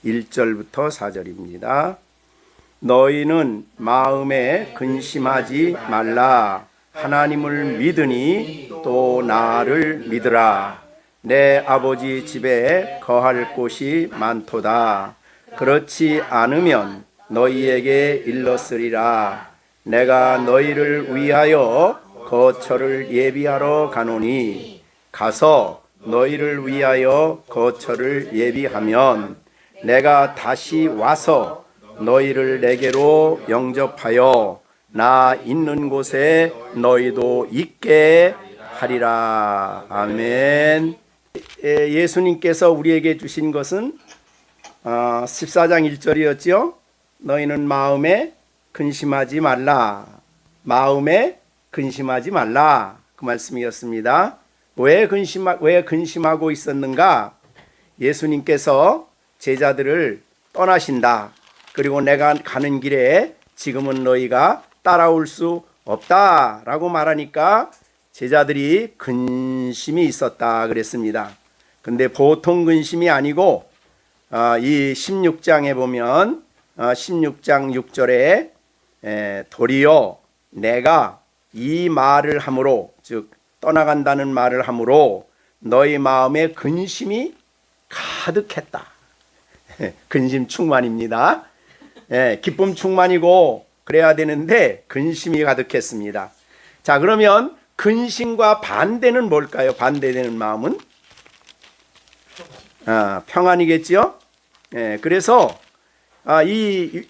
1절부터 4절입니다. 너희는 마음에 근심하지 말라. 하나님을 믿으니 또 나를 믿으라. 내 아버지 집에 거할 곳이 많도다. 그렇지 않으면 너희에게 일렀으리라. 내가 너희를 위하여 거처를 예비하러 가노니 가서 너희를 위하여 거처를 예비하면 내가 다시 와서 너희를 내게로 영접하여 나 있는 곳에 너희도 있게 하리라. 아멘. 예수님께서 우리에게 주신 것은 14장 1절이었죠. 너희는 마음에 근심하지 말라. 마음에 근심하지 말라. 그 말씀이었습니다. 왜 근심하고 있었는가? 예수님께서 제자들을 떠나신다. 그리고 내가 가는 길에 지금은 너희가 따라올 수 없다라고 말하니까 제자들이 근심이 있었다 그랬습니다. 근데 보통 근심이 아니고 이 16장에 보면 16장 6절에 도리어 내가 이 말을 함으로, 즉 떠나간다는 말을 함으로 너희 마음에 근심이 가득했다. 근심 충만입니다. 기쁨 충만이고 그래야 되는데 근심이 가득했습니다. 자, 그러면 근심과 반대는 뭘까요? 반대되는 마음은 평안이겠죠. 그래서 이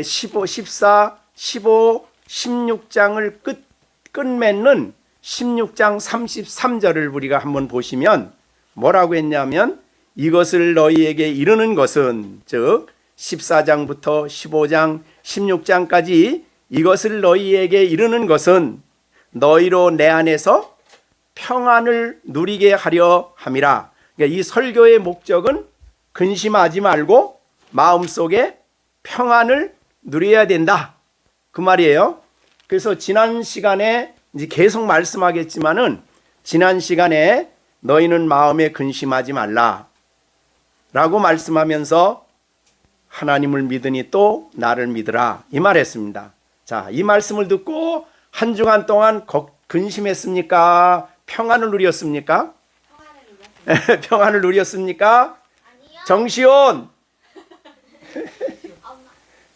15, 14, 15, 16장을 끝맺는 16장 33절을 우리가 한번 보시면 뭐라고 했냐면 이것을 너희에게 이르는 것은, 즉 14장부터 15장 16장까지 이것을 너희에게 이르는 것은 너희로 내 안에서 평안을 누리게 하려 함이라. 그러니까 이 설교의 목적은 근심하지 말고 마음속에 평안을 누려야 된다, 그 말이에요. 그래서 지난 시간에 이제 계속 말씀하겠지만은 지난 시간에 너희는 마음에 근심하지 말라 라고 말씀하면서 하나님을 믿으니 또 나를 믿으라 이 말했습니다. 자, 이 말씀을 듣고 한 주간 동안 근심했습니까? 평안을 누렸습니까? 평안을 누렸습니까? 아니요. 정시온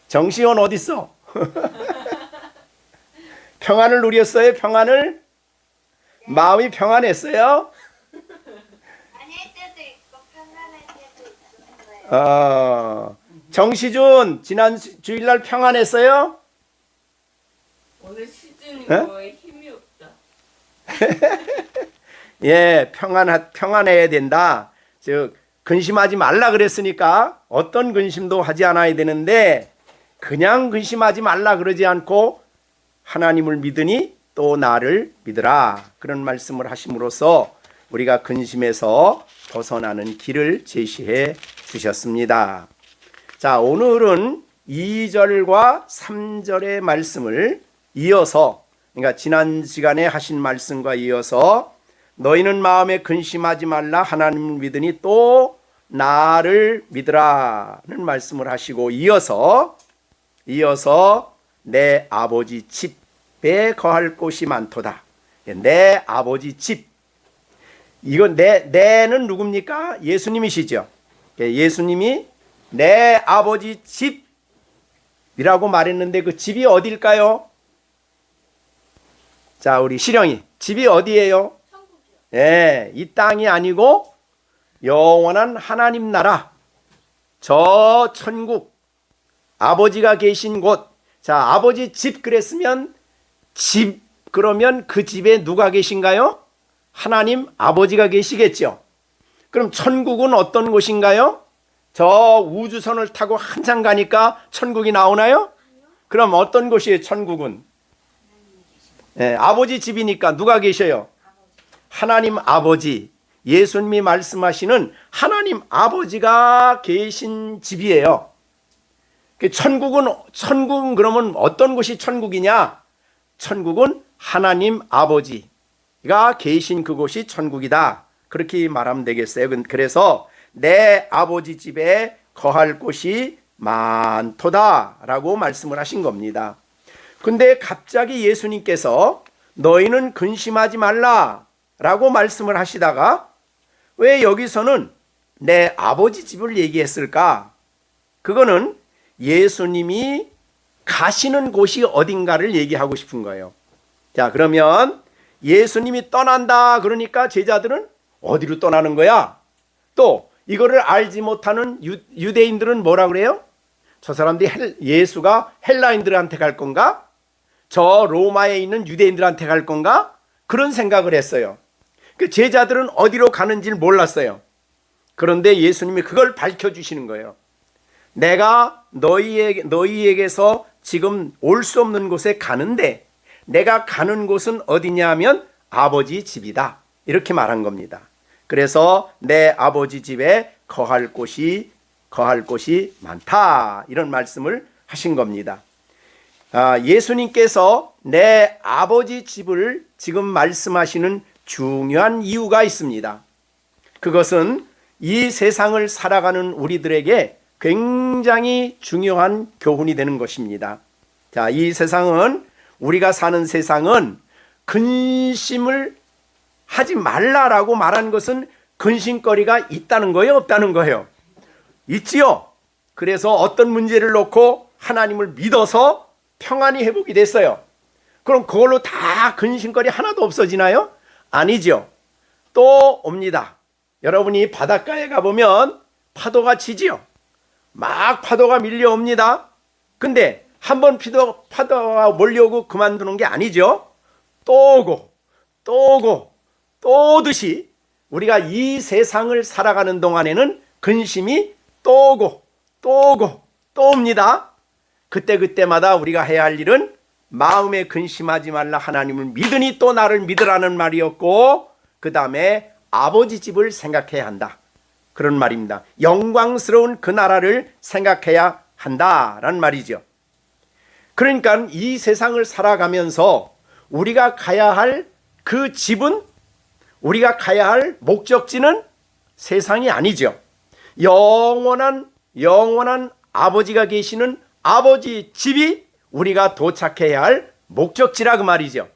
정시온 어디 있어? 평안을 누렸어요? 평안을? 마음이 평안했어요? 아닐 때도 있고 편안할 때도 있어요. 정시준 지난 주일날 평안했어요? 오늘 시즌이 거의 힘이 없다. 예, 평안해야 된다. 즉 근심하지 말라 그랬으니까 어떤 근심도 하지 않아야 되는데 그냥 근심하지 말라 그러지 않고 하나님을 믿으니 또 나를 믿으라, 그런 말씀을 하심으로써 우리가 근심에서 벗어나는 길을 제시해 주셨습니다. 자, 오늘은 2절과 3절의 말씀을 이어서, 그러니까 지난 시간에 하신 말씀과 이어서 너희는 마음에 근심하지 말라. 하나님을 믿으니 또 나를 믿으라는 말씀을 하시고 이어서 내 아버지 집에 거할 곳이 많도다. 내 아버지 집. 이건 내는 누굽니까? 예수님이시죠. 예수님이 내 아버지 집이라고 말했는데 그 집이 어딜까요? 자, 우리 시령이 집이 어디예요? 천국이요. 예, 이 땅이 아니고 영원한 하나님 나라, 저 천국, 아버지가 계신 곳. 자, 아버지 집 그랬으면 집 그러면 그 집에 누가 계신가요? 하나님 아버지가 계시겠죠. 그럼 천국은 어떤 곳인가요? 저 우주선을 타고 한참 가니까 천국이 나오나요? 그럼 어떤 곳이에요? 천국은 아버지 집이니까 누가 계셔요? 하나님 아버지. 예수님이 말씀하시는 하나님 아버지가 계신 집이에요. 천국은 그러면 어떤 곳이 천국이냐? 천국은 하나님 아버지가 계신 그곳이 천국이다, 그렇게 말하면 되겠어요. 그래서 내 아버지 집에 거할 곳이 많도다라고 말씀을 하신 겁니다. 근데 갑자기 예수님께서 너희는 근심하지 말라라고 말씀을 하시다가 왜 여기서는 내 아버지 집을 얘기했을까? 그거는 예수님이 가시는 곳이 어딘가를 얘기하고 싶은 거예요. 자, 그러면 예수님이 떠난다 그러니까 제자들은 어디로 떠나는 거야? 또 이거를 알지 못하는 유대인들은 뭐라 그래요? 저 사람들이 예수가 헬라인들한테 갈 건가? 저 로마에 있는 유대인들한테 갈 건가? 그런 생각을 했어요. 그 제자들은 어디로 가는지를 몰랐어요. 그런데 예수님이 그걸 밝혀주시는 거예요. 내가 너희에게서 지금 올 수 없는 곳에 가는데 내가 가는 곳은 어디냐 하면 아버지 집이다. 이렇게 말한 겁니다. 그래서 내 아버지 집에 거할 곳이 많다. 이런 말씀을 하신 겁니다. 예수님께서 내 아버지 집을 지금 말씀하시는 중요한 이유가 있습니다. 그것은 이 세상을 살아가는 우리들에게 굉장히 중요한 교훈이 되는 것입니다. 자, 이 세상은 우리가 사는 세상은 근심을 하지 말라라고 말한 것은 근심거리가 있다는 거예요, 없다는 거예요? 있지요. 그래서 어떤 문제를 놓고 하나님을 믿어서 평안이 회복이 됐어요. 그럼 그걸로 다 근심거리 하나도 없어지나요? 아니죠. 또 옵니다. 여러분이 바닷가에 가보면 파도가 치지요. 막 파도가 밀려옵니다. 근데 한번 파도가 몰려오고 그만두는 게 아니죠. 또 오고 또 오고 또 오듯이 우리가 이 세상을 살아가는 동안에는 근심이 또 오고 또 오고 또 옵니다. 그때마다 우리가 해야 할 일은 마음에 근심하지 말라 하나님을 믿으니 또 나를 믿으라는 말이었고, 그 다음에 아버지 집을 생각해야 한다. 그런 말입니다. 영광스러운 그 나라를 생각해야 한다라는 말이죠. 그러니까 이 세상을 살아가면서 우리가 가야 할 그 집은, 우리가 가야 할 목적지는 세상이 아니죠. 영원한 아버지가 계시는 아버지 집이 우리가 도착해야 할 목적지라 그 말이죠.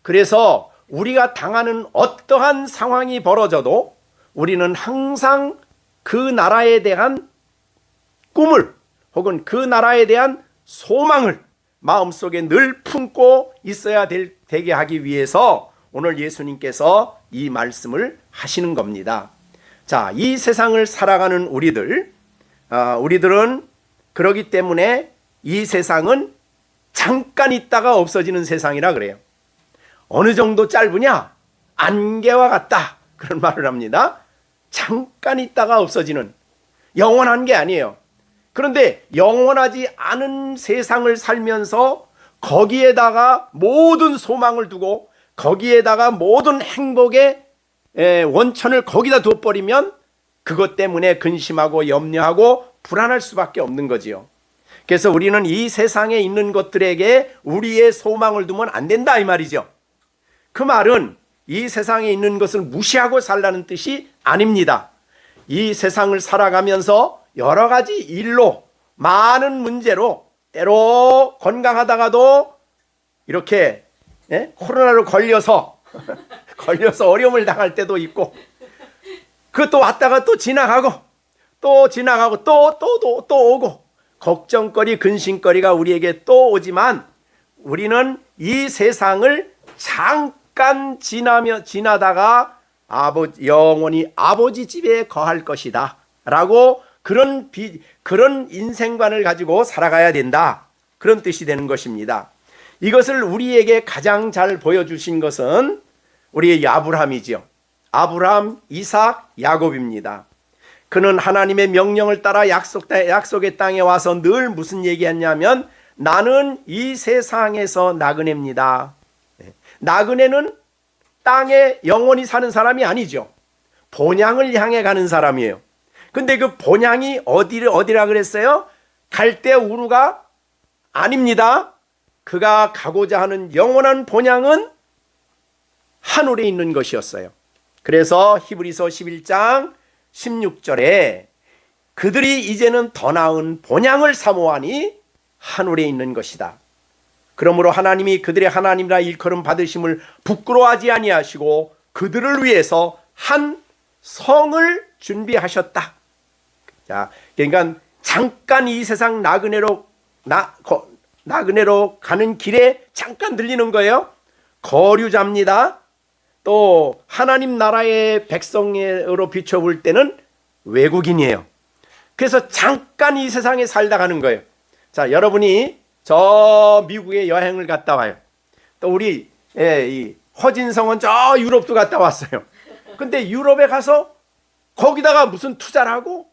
그래서 우리가 당하는 어떠한 상황이 벌어져도 우리는 항상 그 나라에 대한 꿈을 혹은 그 나라에 대한 소망을 마음속에 늘 품고 있어야 되게 하기 위해서 오늘 예수님께서 이 말씀을 하시는 겁니다. 자, 이 세상을 살아가는 우리들은 그러기 때문에 이 세상은 잠깐 있다가 없어지는 세상이라 그래요. 어느 정도 짧으냐? 안개와 같다. 그런 말을 합니다. 잠깐 있다가 없어지는, 영원한 게 아니에요. 그런데 영원하지 않은 세상을 살면서 거기에다가 모든 소망을 두고 거기에다가 모든 행복의 원천을 거기다 둬버리면 그것 때문에 근심하고 염려하고 불안할 수밖에 없는 거지요. 그래서 우리는 이 세상에 있는 것들에게 우리의 소망을 두면 안 된다 이 말이죠. 그 말은 이 세상에 있는 것을 무시하고 살라는 뜻이 아닙니다. 이 세상을 살아가면서 여러 가지 일로, 많은 문제로, 때로 건강하다가도 이렇게 코로나로 걸려서 어려움을 당할 때도 있고, 그것도 왔다가 또 지나가고 또 오고, 걱정거리, 근심거리가 우리에게 또 오지만 우리는 이 세상을 잠깐 지나다가 영원히 아버지 집에 거할 것이다 라고 그런 인생관을 가지고 살아가야 된다, 그런 뜻이 되는 것입니다. 이것을 우리에게 가장 잘 보여주신 것은 우리의 아브라함이죠. 아브라함, 이삭, 야곱입니다. 그는 하나님의 명령을 따라 약속의 땅에 와서 늘 무슨 얘기했냐면, 나는 이 세상에서 나그네입니다. 나그네는 땅에 영원히 사는 사람이 아니죠. 본향을 향해 가는 사람이에요. 근데 그 본향이 어디라 그랬어요? 갈대 우루가 아닙니다. 그가 가고자 하는 영원한 본향은 하늘에 있는 것이었어요. 그래서 히브리서 11장 16절에 그들이 이제는 더 나은 본향을 사모하니 하늘에 있는 것이다. 그러므로 하나님이 그들의 하나님이라 일컬음 받으심을 부끄러워하지 아니하시고 그들을 위해서 한 성을 준비하셨다. 자, 그러니까 잠깐 이 세상 나그네로 가는 길에 잠깐 들리는 거예요. 거류자입니다. 또 하나님 나라의 백성으로 비춰볼 때는 외국인이에요. 그래서 잠깐 이 세상에 살다 가는 거예요. 자, 여러분이 저 미국에 여행을 갔다 와요. 또 우리 이 허진성은 저 유럽도 갔다 왔어요. 근데 유럽에 가서 거기다가 무슨 투자를 하고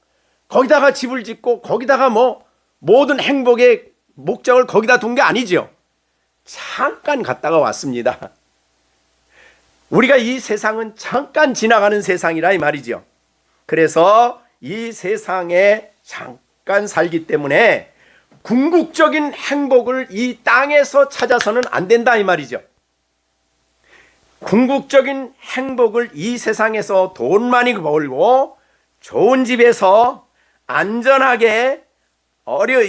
거기다가 집을 짓고 거기다가 뭐 모든 행복의 목적을 거기다 둔 게 아니죠. 잠깐 갔다가 왔습니다. 우리가 이 세상은 잠깐 지나가는 세상이라 이 말이죠. 그래서 이 세상에 잠깐 살기 때문에 궁극적인 행복을 이 땅에서 찾아서는 안 된다 이 말이죠. 궁극적인 행복을 이 세상에서 돈 많이 벌고 좋은 집에서 안전하게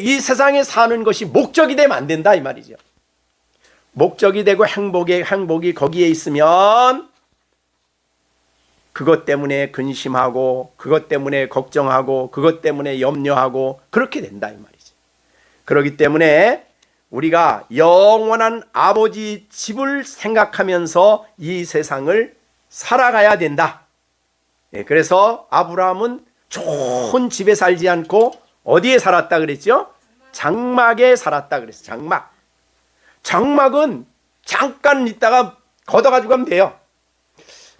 이 세상에 사는 것이 목적이 되면 안 된다 이 말이죠. 목적이 되고 행복이 거기에 있으면 그것 때문에 근심하고 그것 때문에 걱정하고 그것 때문에 염려하고 그렇게 된다 이 말이죠. 그렇기 때문에 우리가 영원한 아버지 집을 생각하면서 이 세상을 살아가야 된다. 그래서 아브라함은 좋은 집에 살지 않고 어디에 살았다 그랬죠? 장막에 살았다 그랬어요. 장막은 잠깐 있다가 걷어가지고 가면 돼요.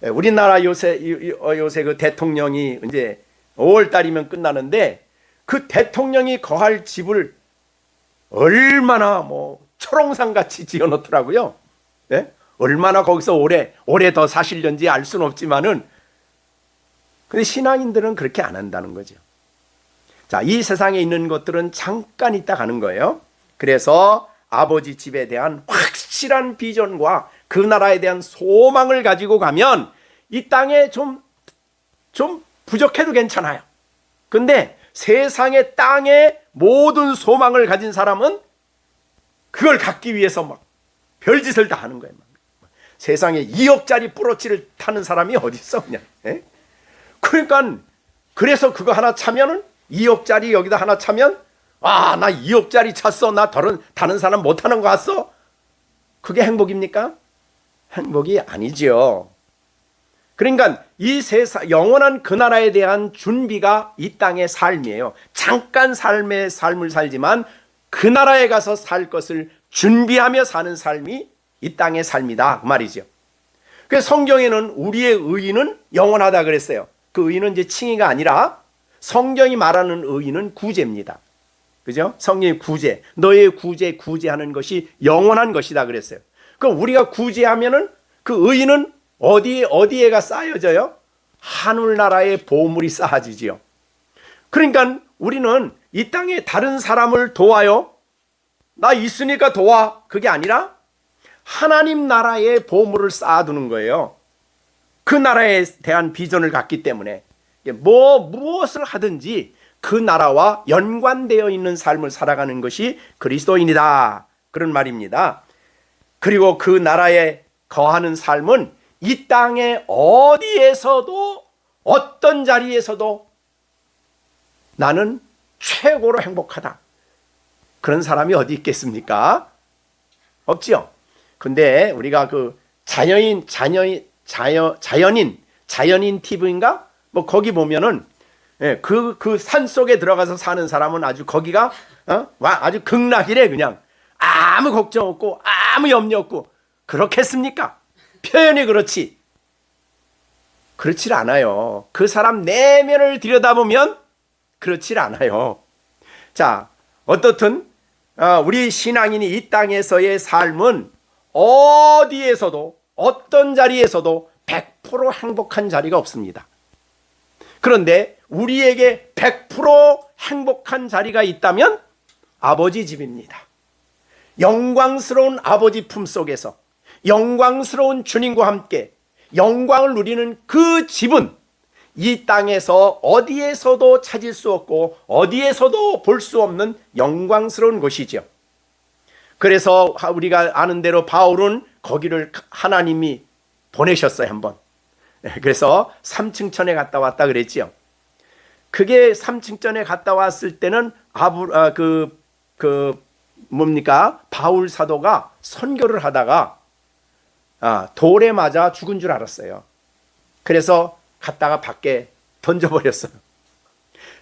우리나라 요새 그 대통령이 이제 5월달이면 끝나는데 그 대통령이 거할 집을 얼마나 초롱산 같이 지어놓더라고요. 네? 얼마나 거기서 오래 더 사실는지 알 수는 없지만은 근데 신앙인들은 그렇게 안 한다는 거죠. 자, 이 세상에 있는 것들은 잠깐 있다 가는 거예요. 그래서 아버지 집에 대한 확실한 비전과 그 나라에 대한 소망을 가지고 가면 이 땅에 좀 부족해도 괜찮아요. 근데 세상의 땅에 모든 소망을 가진 사람은 그걸 갖기 위해서 막 별짓을 다 하는 거예요. 세상에 2억짜리 뿌러치를 타는 사람이 어디 있어 그냥. 예? 그러니까 그래서 그거 하나 차면은 2억짜리 여기다 하나 차면 나 2억짜리 찼어. 나 다른 사람 못 하는 거 같어. 그게 행복입니까? 행복이 아니죠. 그러니까 이 세상 영원한 그 나라에 대한 준비가 이 땅의 삶이에요. 잠깐 삶을 살지만 그 나라에 가서 살 것을 준비하며 사는 삶이 이 땅의 삶이다 그 말이죠. 그래서 성경에는 우리의 의의는 영원하다 그랬어요. 그 의의는 이제 칭의가 아니라 성경이 말하는 의의는 구제입니다. 그죠? 성경의 구제, 너의 구제하는 것이 영원한 것이다 그랬어요. 그럼 우리가 구제하면은 그 의의는 어디에가 쌓여져요? 하늘나라의 보물이 쌓아지지요. 그러니까 우리는 이 땅에 다른 사람을 도와요. 나 있으니까 도와. 그게 아니라 하나님 나라의 보물을 쌓아두는 거예요. 그 나라에 대한 비전을 갖기 때문에 무엇을 하든지 그 나라와 연관되어 있는 삶을 살아가는 것이 그리스도인이다. 그런 말입니다. 그리고 그 나라에 거하는 삶은 이 땅의 어디에서도 어떤 자리에서도 나는 최고로 행복하다. 그런 사람이 어디 있겠습니까? 없지요. 근데 우리가 그 자연인 TV인가? 거기 보면은 그 산 속에 들어가서 사는 사람은 아주 거기가 아주 극락이래. 그냥 아무 걱정 없고 아무 염려 없고. 그렇겠습니까? 표현이 그렇지. 그렇질 않아요. 그 사람 내면을 들여다보면 그렇질 않아요. 자, 어떻든 우리 신앙인이 이 땅에서의 삶은 어디에서도 어떤 자리에서도 100% 행복한 자리가 없습니다. 그런데 우리에게 100% 행복한 자리가 있다면 아버지 집입니다. 영광스러운 아버지 품속에서 영광스러운 주님과 함께 영광을 누리는 그 집은 이 땅에서 어디에서도 찾을 수 없고 어디에서도 볼 수 없는 영광스러운 곳이죠. 그래서 우리가 아는 대로 바울은 거기를 하나님이 보내셨어요, 한번. 그래서 3층 천에 갔다 왔다 그랬지요. 그게 3층 천에 갔다 왔을 때는 바울 사도가 선교를 하다가 돌에 맞아 죽은 줄 알았어요. 그래서 갔다가 밖에 던져버렸어요.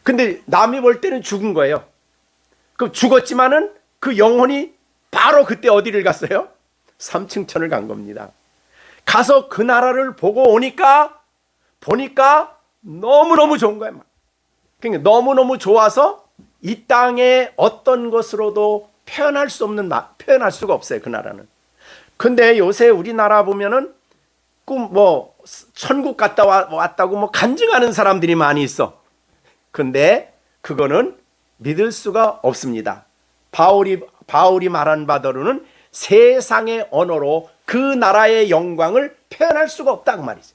근데 남이 볼 때는 죽은 거예요. 그럼 죽었지만은 그 영혼이 바로 그때 어디를 갔어요? 3층 천을 간 겁니다. 가서 그 나라를 보고 보니까 너무너무 좋은 거예요. 그러니까 너무너무 좋아서 이 땅에 어떤 것으로도 표현할 수가 없어요, 그 나라는. 근데 요새 우리나라 보면은 천국 갔다 왔다고 간증하는 사람들이 많이 있어. 근데 그거는 믿을 수가 없습니다. 바울이 말한 바대로는 세상의 언어로 그 나라의 영광을 표현할 수가 없다 그 말이죠.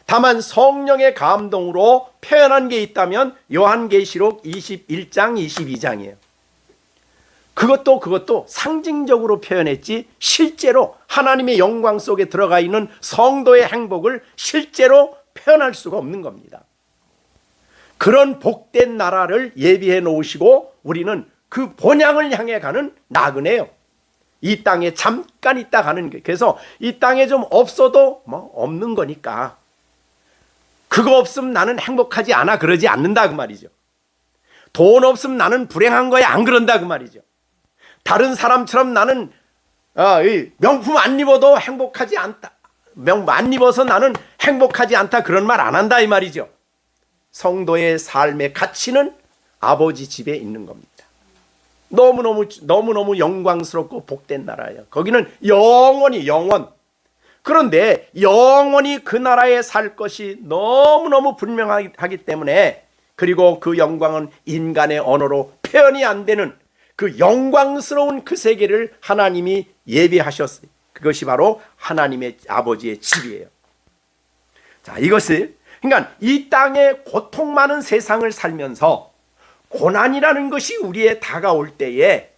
다만 성령의 감동으로 표현한 게 있다면 요한계시록 21장 22장이에요. 그것도 상징적으로 표현했지 실제로 하나님의 영광 속에 들어가 있는 성도의 행복을 실제로 표현할 수가 없는 겁니다. 그런 복된 나라를 예비해 놓으시고 우리는 그 본향을 향해 가는 나그네요. 이 땅에 잠깐 있다 가는 게. 그래서 이 땅에 좀 없어도 없는 거니까 그거 없으면 나는 행복하지 않아 그러지 않는다 그 말이죠. 돈 없으면 나는 불행한 거야 안 그런다 그 말이죠. 다른 사람처럼 나는 명품 안 입어도 행복하지 않다. 명품 안 입어서 나는 행복하지 않다 그런 말 안 한다 이 말이죠. 성도의 삶의 가치는 아버지 집에 있는 겁니다. 너무너무 영광스럽고 복된 나라예요. 거기는 영원. 그런데 영원히 그 나라에 살 것이 너무너무 분명하기 때문에, 그리고 그 영광은 인간의 언어로 표현이 안 되는 그 영광스러운 그 세계를 하나님이 예비하셨어요. 그것이 바로 하나님의 아버지의 집이에요. 자, 이것을 그러니까 이 땅의 고통 많은 세상을 살면서 고난이라는 것이 우리에 다가올 때에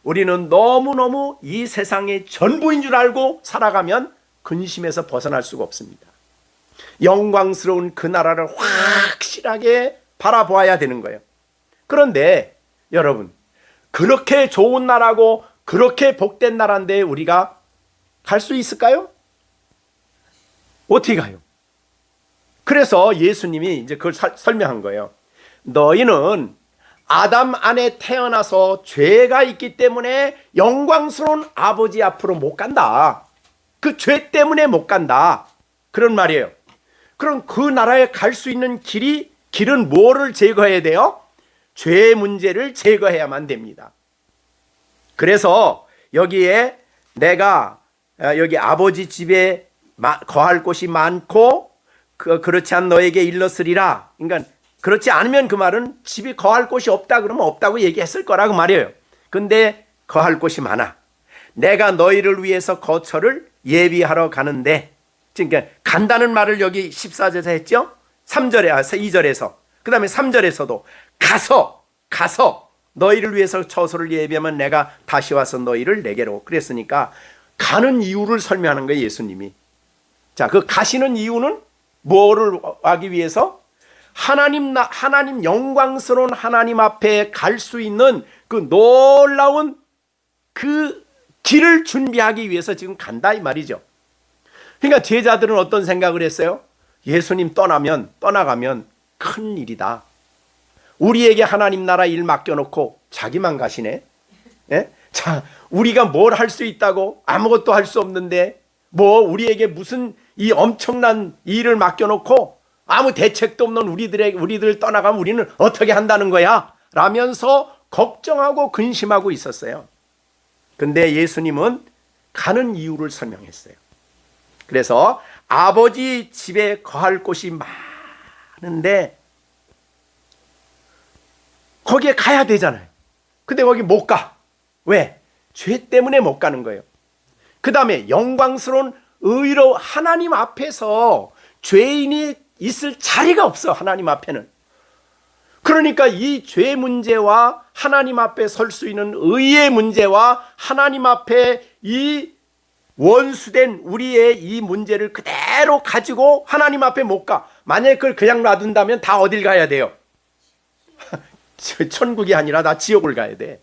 우리는 너무너무 이 세상의 전부인 줄 알고 살아가면 근심에서 벗어날 수가 없습니다. 영광스러운 그 나라를 확실하게 바라보아야 되는 거예요. 그런데 여러분, 그렇게 좋은 나라고 그렇게 복된 나라인데 우리가 갈 수 있을까요? 어떻게 가요? 그래서 예수님이 이제 그걸 설명한 거예요. 너희는 아담 안에 태어나서 죄가 있기 때문에 영광스러운 아버지 앞으로 못 간다. 그 죄 때문에 못 간다. 그런 말이에요. 그럼 그 나라에 갈 수 있는 길은 뭐를 제거해야 돼요? 죄의 문제를 제거해야만 됩니다. 그래서 여기에 내가 여기 아버지 집에 거할 곳이 많고 그렇지 않은 너에게 일렀으리라. 그러니까 그렇지 않으면 그 말은 집이 거할 곳이 없다 그러면 없다고 얘기했을 거라고 말이에요. 근데 거할 곳이 많아. 내가 너희를 위해서 거처를 예비하러 가는데, 그러니까 간다는 말을 여기 14절에서 했죠. 2절에서 그 다음에 3절에서도 가서 너희를 위해서 처소를 예비하면 내가 다시 와서 너희를 내게로, 그랬으니까 가는 이유를 설명하는 거예요, 예수님이. 자, 그 가시는 이유는 뭐를 하기 위해서? 하나님 영광스러운 하나님 앞에 갈 수 있는 그 놀라운 그 길을 준비하기 위해서 지금 간다 이 말이죠. 그러니까 제자들은 어떤 생각을 했어요? 예수님 떠나가면 큰 일이다. 우리에게 하나님 나라 일 맡겨놓고 자기만 가시네. 예? 자, 우리가 뭘 할 수 있다고? 아무것도 할 수 없는데 우리에게 무슨 이 엄청난 일을 맡겨놓고 아무 대책도 없는 우리들 떠나가면 우리는 어떻게 한다는 거야? 라면서 걱정하고 근심하고 있었어요. 근데 예수님은 가는 이유를 설명했어요. 그래서 아버지 집에 거할 곳이 많은데 거기에 가야 되잖아요. 근데 거기 못 가. 왜? 죄 때문에 못 가는 거예요. 그 다음에 영광스러운 의로 하나님 앞에서 죄인이 있을 자리가 없어, 하나님 앞에는. 그러니까 이 죄 문제와 하나님 앞에 설 수 있는 의의 문제와 하나님 앞에 이 원수된 우리의 이 문제를 그대로 가지고 하나님 앞에 못 가. 만약에 그걸 그냥 놔둔다면 다 어딜 가야 돼요? 천국이 아니라 다 지옥을 가야 돼.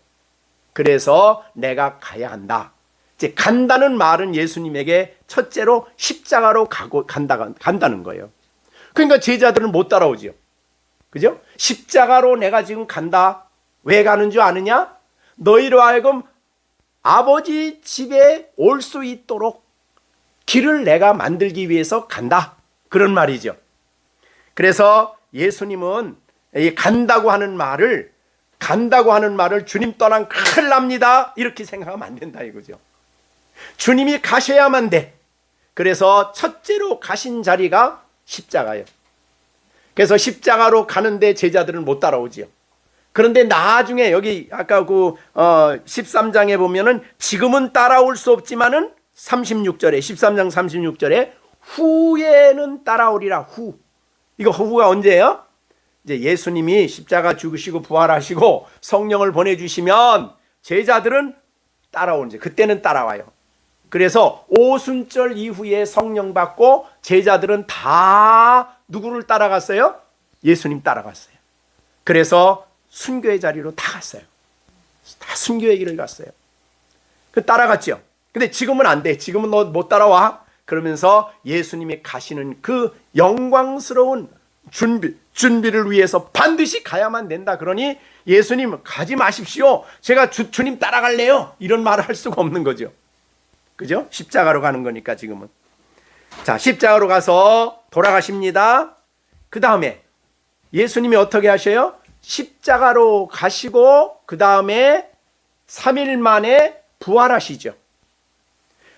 그래서 내가 가야 한다. 이제 간다는 말은 예수님에게 첫째로 십자가로 간다는 거예요. 그러니까 제자들은 못 따라오죠. 그죠? 십자가로 내가 지금 간다. 왜 가는 줄 아느냐? 너희로 하여금 아버지 집에 올 수 있도록 길을 내가 만들기 위해서 간다. 그런 말이죠. 그래서 예수님은 이 간다고 하는 말을 주님 떠난 큰일 납니다. 이렇게 생각하면 안 된다 이거죠. 주님이 가셔야만 돼. 그래서 첫째로 가신 자리가 십자가예요. 그래서 십자가로 가는데 제자들은 못 따라오지요. 그런데 나중에 여기 아까 13장에 보면은 지금은 따라올 수 없지만은 36절에 13장 36절에 후에는 따라오리라. 이거 후가 언제예요? 이제 예수님이 십자가 죽으시고 부활하시고 성령을 보내주시면 제자들은 따라오는지 그때는 따라와요. 그래서 오순절 이후에 성령 받고 제자들은 다 누구를 따라갔어요? 예수님 따라갔어요. 그래서 순교의 자리로 다 갔어요. 다 순교의 길을 갔어요. 따라갔죠. 근데 지금은 안 돼. 지금은 너 못 따라와. 그러면서 예수님이 가시는 그 영광스러운 준비를 위해서 반드시 가야만 된다. 그러니 예수님 가지 마십시오. 제가 주님 따라갈래요. 이런 말을 할 수가 없는 거죠. 그죠? 십자가로 가는 거니까 지금은. 자, 십자가로 가서 돌아가십니다. 그 다음에 예수님이 어떻게 하셔요? 십자가로 가시고 그 다음에 3일 만에 부활하시죠.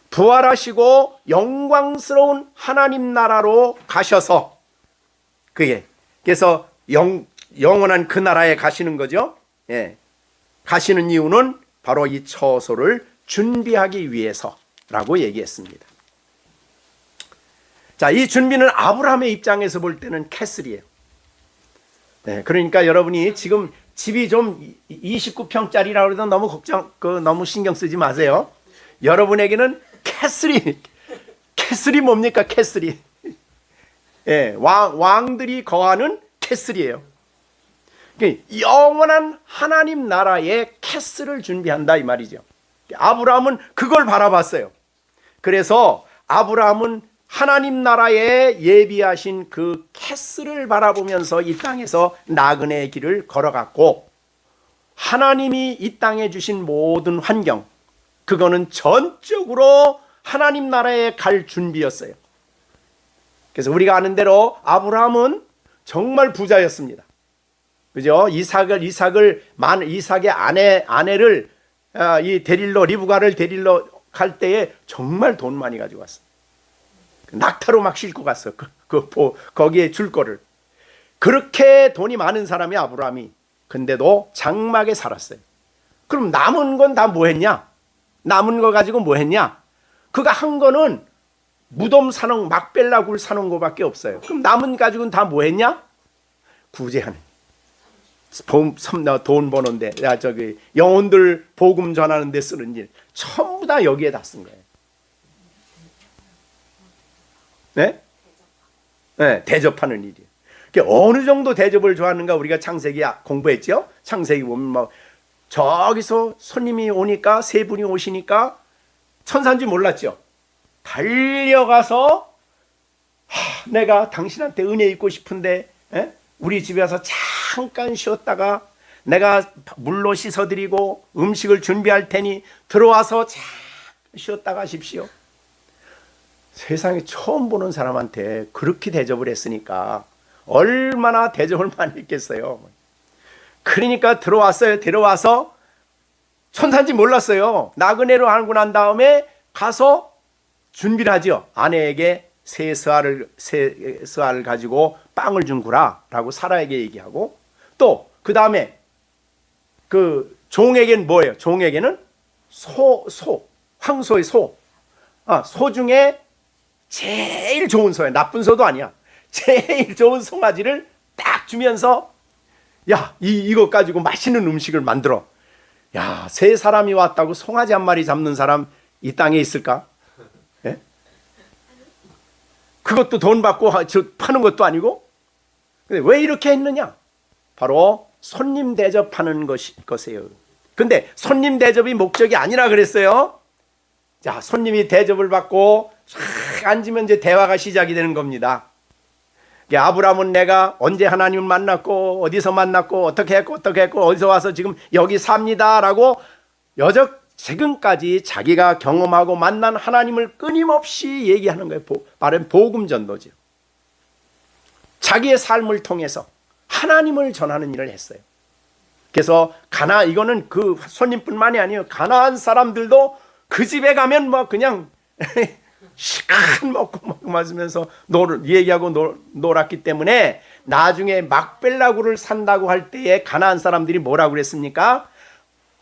부활하시고 영광스러운 하나님 나라로 가셔서 그래서 영원한 그 나라에 가시는 거죠. 예. 가시는 이유는 바로 이 처소를 준비하기 위해서라고 얘기했습니다. 자, 이 준비는 아브라함의 입장에서 볼 때는 캐슬이에요. 네, 그러니까 여러분이 지금 집이 좀 29평짜리라고 해도 너무 너무 신경 쓰지 마세요. 여러분에게는 캐슬이 뭡니까? 캐슬이. 예, 왕들이 거하는 캐슬이에요. 영원한 하나님 나라의 캐슬을 준비한다 이 말이죠. 아브라함은 그걸 바라봤어요. 그래서 아브라함은 하나님 나라에 예비하신 그 캐슬을 바라보면서 이 땅에서 나그네의 길을 걸어갔고, 하나님이 이 땅에 주신 모든 환경, 그거는 전적으로 하나님 나라에 갈 준비였어요. 그래서 우리가 아는 대로 아브라함은 정말 부자였습니다. 그죠? 이삭의 아내를 리브가를 데리러 갈 때에 정말 돈 많이 가지고 왔어. 낙타로 막 싣고 갔어. 거기에 줄 거를. 그렇게 돈이 많은 사람이 아브라함이. 근데도 장막에 살았어요. 그럼 남은 건 다 뭐 했냐? 남은 거 가지고 뭐 했냐? 그가 한 거는 무덤 사놓은 막벨라 굴 사놓은 거밖에 없어요. 그럼 남은 가지고는 다 뭐 했냐? 구제하는. 돈 버는데, 영혼들 복음 전하는 데 쓰는 일. 전부 다 여기에 다 쓴 거예요. 네? 네, 대접하는 일이에요. 어느 정도 대접을 좋아하는가 우리가 창세기 공부했죠? 창세기 보면 저기서 손님이 오니까, 세 분이 오시니까 천사인지 몰랐죠? 달려가서 내가 당신한테 은혜 입고 싶은데 우리 집에 와서 잠깐 쉬었다가 내가 물로 씻어드리고 음식을 준비할 테니 들어와서 잠깐 쉬었다 가십시오. 세상에 처음 보는 사람한테 그렇게 대접을 했으니까 얼마나 대접을 많이 했겠어요. 그러니까 들어와서 천사인지 몰랐어요. 나그네로 알고 난 다음에 가서 준비를 하죠. 아내에게 새 스아를 가지고 빵을 준 구라라고 사라에게 얘기하고, 또 그 다음에 그 종에게는 뭐예요? 종에게는 황소의 소 중에 제일 좋은 소예요. 나쁜 소도 아니야. 제일 좋은 송아지를 딱 주면서 야, 이거 가지고 맛있는 음식을 만들어. 야, 세 사람이 왔다고 송아지 한 마리 잡는 사람 이 땅에 있을까? 예? 그것도 돈 받고 파는 것도 아니고. 근데 왜 이렇게 했느냐? 바로 손님 대접하는 것이에요. 근데 손님 대접이 목적이 아니라 그랬어요. 자, 손님이 대접을 받고 쫙 앉으면 이제 대화가 시작이 되는 겁니다. 아브라함은 내가 언제 하나님을 만났고 어디서 만났고 어떻게 했고 어디서 와서 지금 여기 삽니다라고 지금까지 자기가 경험하고 만난 하나님을 끊임없이 얘기하는 거예요. 바로 복음 전도죠. 자기의 삶을 통해서 하나님을 전하는 일을 했어요. 그래서 이거는 그 손님뿐만이 아니에요. 가나안 사람들도 그 집에 가면 뭐 그냥 시간 먹고 마시면서 얘기하고 놀았기 때문에 나중에 막벨라굴을 산다고 할 때에 가나안 사람들이 뭐라고 그랬습니까?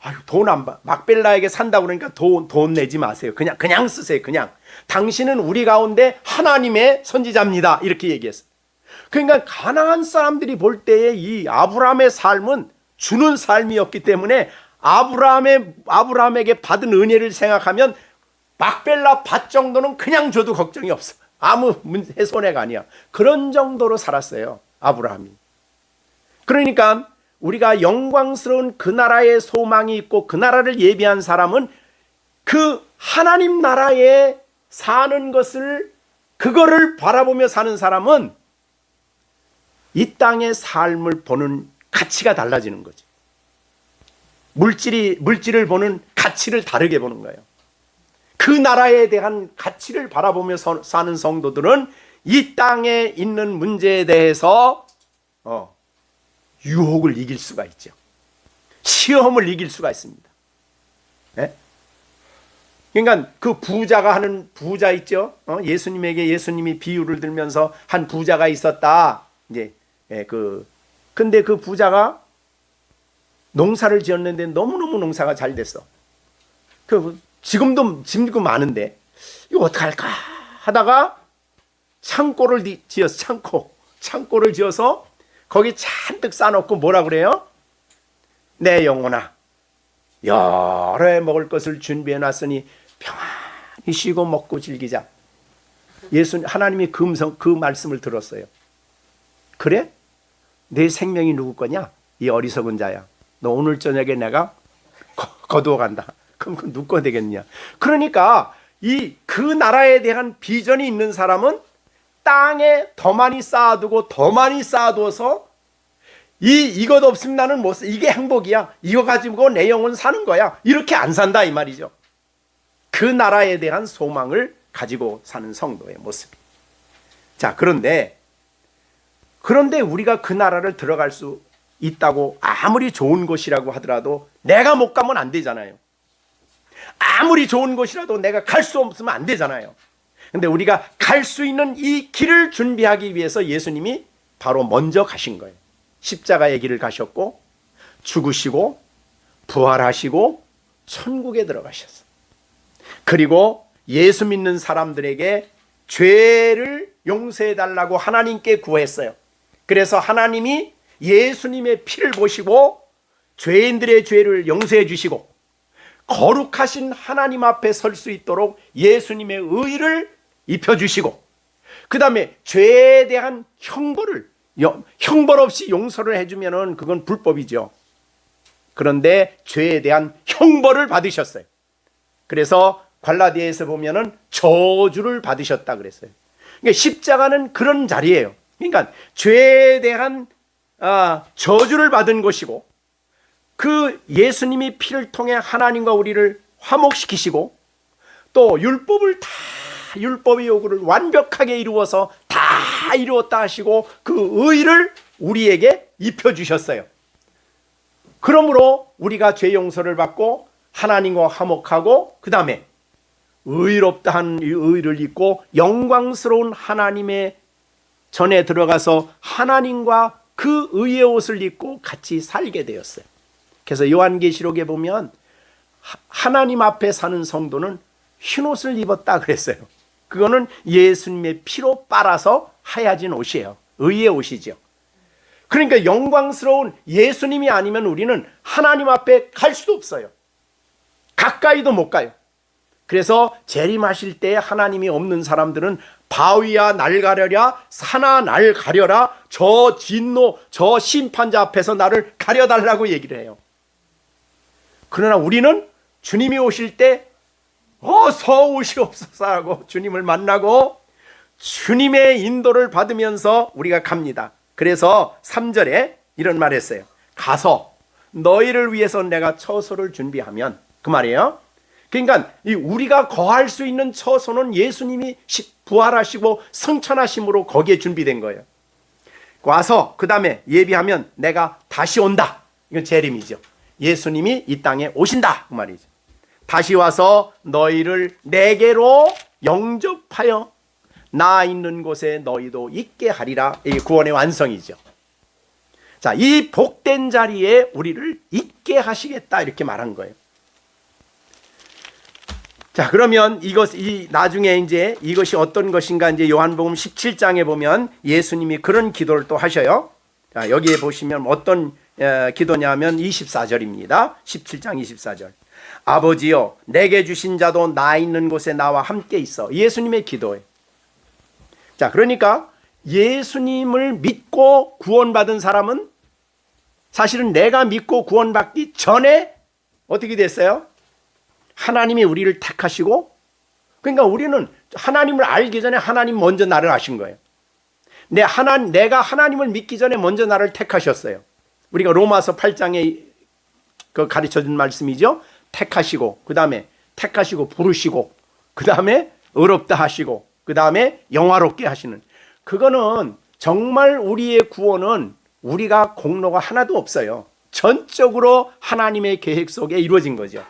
아유, 돈 안 받. 막벨라에게 산다고 그러니까 돈 내지 마세요. 그냥 쓰세요. 그냥. 당신은 우리 가운데 하나님의 선지자입니다. 이렇게 얘기했어요. 그러니까 가나안 사람들이 볼 때에 이 아브라함의 삶은 주는 삶이었기 때문에 아브라함에게 받은 은혜를 생각하면 막벨라 밭 정도는 그냥 줘도 걱정이 없어. 아무 손해가 아니야. 그런 정도로 살았어요, 아브라함이. 그러니까 우리가 영광스러운 그 나라의 소망이 있고 그 나라를 예비한 사람은 그 하나님 나라에 사는 것을, 그거를 바라보며 사는 사람은 이 땅의 삶을 보는 가치가 달라지는 거지. 물질을 보는 가치를 다르게 보는 거예요. 그 나라에 대한 가치를 바라보며 사는 성도들은 이 땅에 있는 문제에 대해서 유혹을 이길 수가 있죠. 시험을 이길 수가 있습니다. 네? 그러니까 그 부자가 하는 부자 있죠. 예수님에게 예수님이 비유를 들면서 한 부자가 있었다. 이제 근데 그 부자가 농사를 지었는데 너무너무 농사가 잘 됐어. 지금도 많은데 이거 어떡할까 하다가 창고를 지었어. 창고를 지어서 거기 잔뜩 싸놓고 뭐라 그래요? 내 영혼아, 여러 해 먹을 것을 준비해놨으니 평안히 쉬고 먹고 즐기자. 하나님이 그 말씀을 들었어요. 그래? 내 생명이 누구 거냐? 이 어리석은 자야. 너 오늘 저녁에 내가 거두어 간다. 그럼 그 누구 거 되겠냐? 그러니까 그 나라에 대한 비전이 있는 사람은 땅에 더 많이 쌓아두고 더 많이 쌓아두어서 이것 없으면 나는 못 사. 이게 행복이야. 이거 가지고 내 영혼 사는 거야. 이렇게 안 산다 이 말이죠. 그 나라에 대한 소망을 가지고 사는 성도의 모습이. 자, 그런데 우리가 그 나라를 들어갈 수 있다고 아무리 좋은 곳이라고 하더라도 내가 못 가면 안 되잖아요. 아무리 좋은 곳이라도 내가 갈 수 없으면 안 되잖아요. 근데 우리가 갈 수 있는 이 길을 준비하기 위해서 예수님이 바로 먼저 가신 거예요. 십자가의 길을 가셨고 죽으시고 부활하시고 천국에 들어가셨어요. 그리고 예수 믿는 사람들에게 죄를 용서해 달라고 하나님께 구했어요. 그래서 하나님이 예수님의 피를 보시고 죄인들의 죄를 용서해 주시고 거룩하신 하나님 앞에 설 수 있도록 예수님의 의를 입혀주시고, 그 다음에 죄에 대한 형벌 없이 용서를 해주면은 그건 불법이죠. 그런데 죄에 대한 형벌을 받으셨어요. 그래서 갈라디아에서 보면은 저주를 받으셨다 그랬어요. 그러니까 십자가는 그런 자리예요. 그러니까 죄에 대한 저주를 받은 것이고, 그 예수님이 피를 통해 하나님과 우리를 화목시키시고, 또 율법의 요구를 완벽하게 이루어서 다 이루었다 하시고 그 의를 우리에게 입혀주셨어요. 그러므로 우리가 죄 용서를 받고 하나님과 화목하고, 그 다음에 의롭다 한 의를 입고 영광스러운 하나님의 전에 들어가서 하나님과 그 의의 옷을 입고 같이 살게 되었어요. 그래서 요한계시록에 보면 하나님 앞에 사는 성도는 흰옷을 입었다 그랬어요. 그거는 예수님의 피로 빨아서 하야진 옷이에요. 의의 옷이죠. 그러니까 영광스러운 예수님이 아니면 우리는 하나님 앞에 갈 수도 없어요. 가까이도 못 가요. 그래서 재림하실 때 하나님이 없는 사람들은 바위야 날 가려랴, 산아 날 가려라, 저 진노, 저 심판자 앞에서 나를 가려달라고 얘기를 해요. 그러나 우리는 주님이 오실 때 어서 오시옵소서 하고 주님을 만나고 주님의 인도를 받으면서 우리가 갑니다. 그래서 3절에 이런 말 했어요. 가서 너희를 위해서 내가 처소를 준비하면, 그 말이에요. 그러니까 우리가 거할 수 있는 처소는 예수님이 부활하시고 승천하심으로 거기에 준비된 거예요. 와서 그 다음에 예비하면 내가 다시 온다. 이건 재림이죠. 예수님이 이 땅에 오신다 그 말이죠. 다시 와서 너희를 내게로 영접하여 나 있는 곳에 너희도 있게 하리라. 이게 구원의 완성이죠. 자, 이 복된 자리에 우리를 있게 하시겠다 이렇게 말한 거예요. 자, 그러면 나중에 이제 이것이 어떤 것인가 이제 요한복음 17장에 보면 예수님이 그런 기도를 또 하셔요. 자, 여기에 보시면 어떤 기도냐면 24절입니다. 17장 24절. 아버지여 내게 주신 자도 나 있는 곳에 나와 함께 있어. 예수님의 기도예요. 자, 그러니까 예수님을 믿고 구원받은 사람은 사실은 내가 믿고 구원받기 전에 어떻게 됐어요? 하나님이 우리를 택하시고, 그러니까 우리는 하나님을 알기 전에 하나님 먼저 나를 아신 거예요. 내가 하나님을 믿기 전에 먼저 나를 택하셨어요. 우리가 로마서 8장에 그 가르쳐 준 말씀이죠. 택하시고, 그 다음에 택하시고 부르시고, 그 다음에 의롭다 하시고, 그 다음에 영화롭게 하시는, 그거는 정말 우리의 구원은 우리가 공로가 하나도 없어요. 전적으로 하나님의 계획 속에 이루어진 거죠.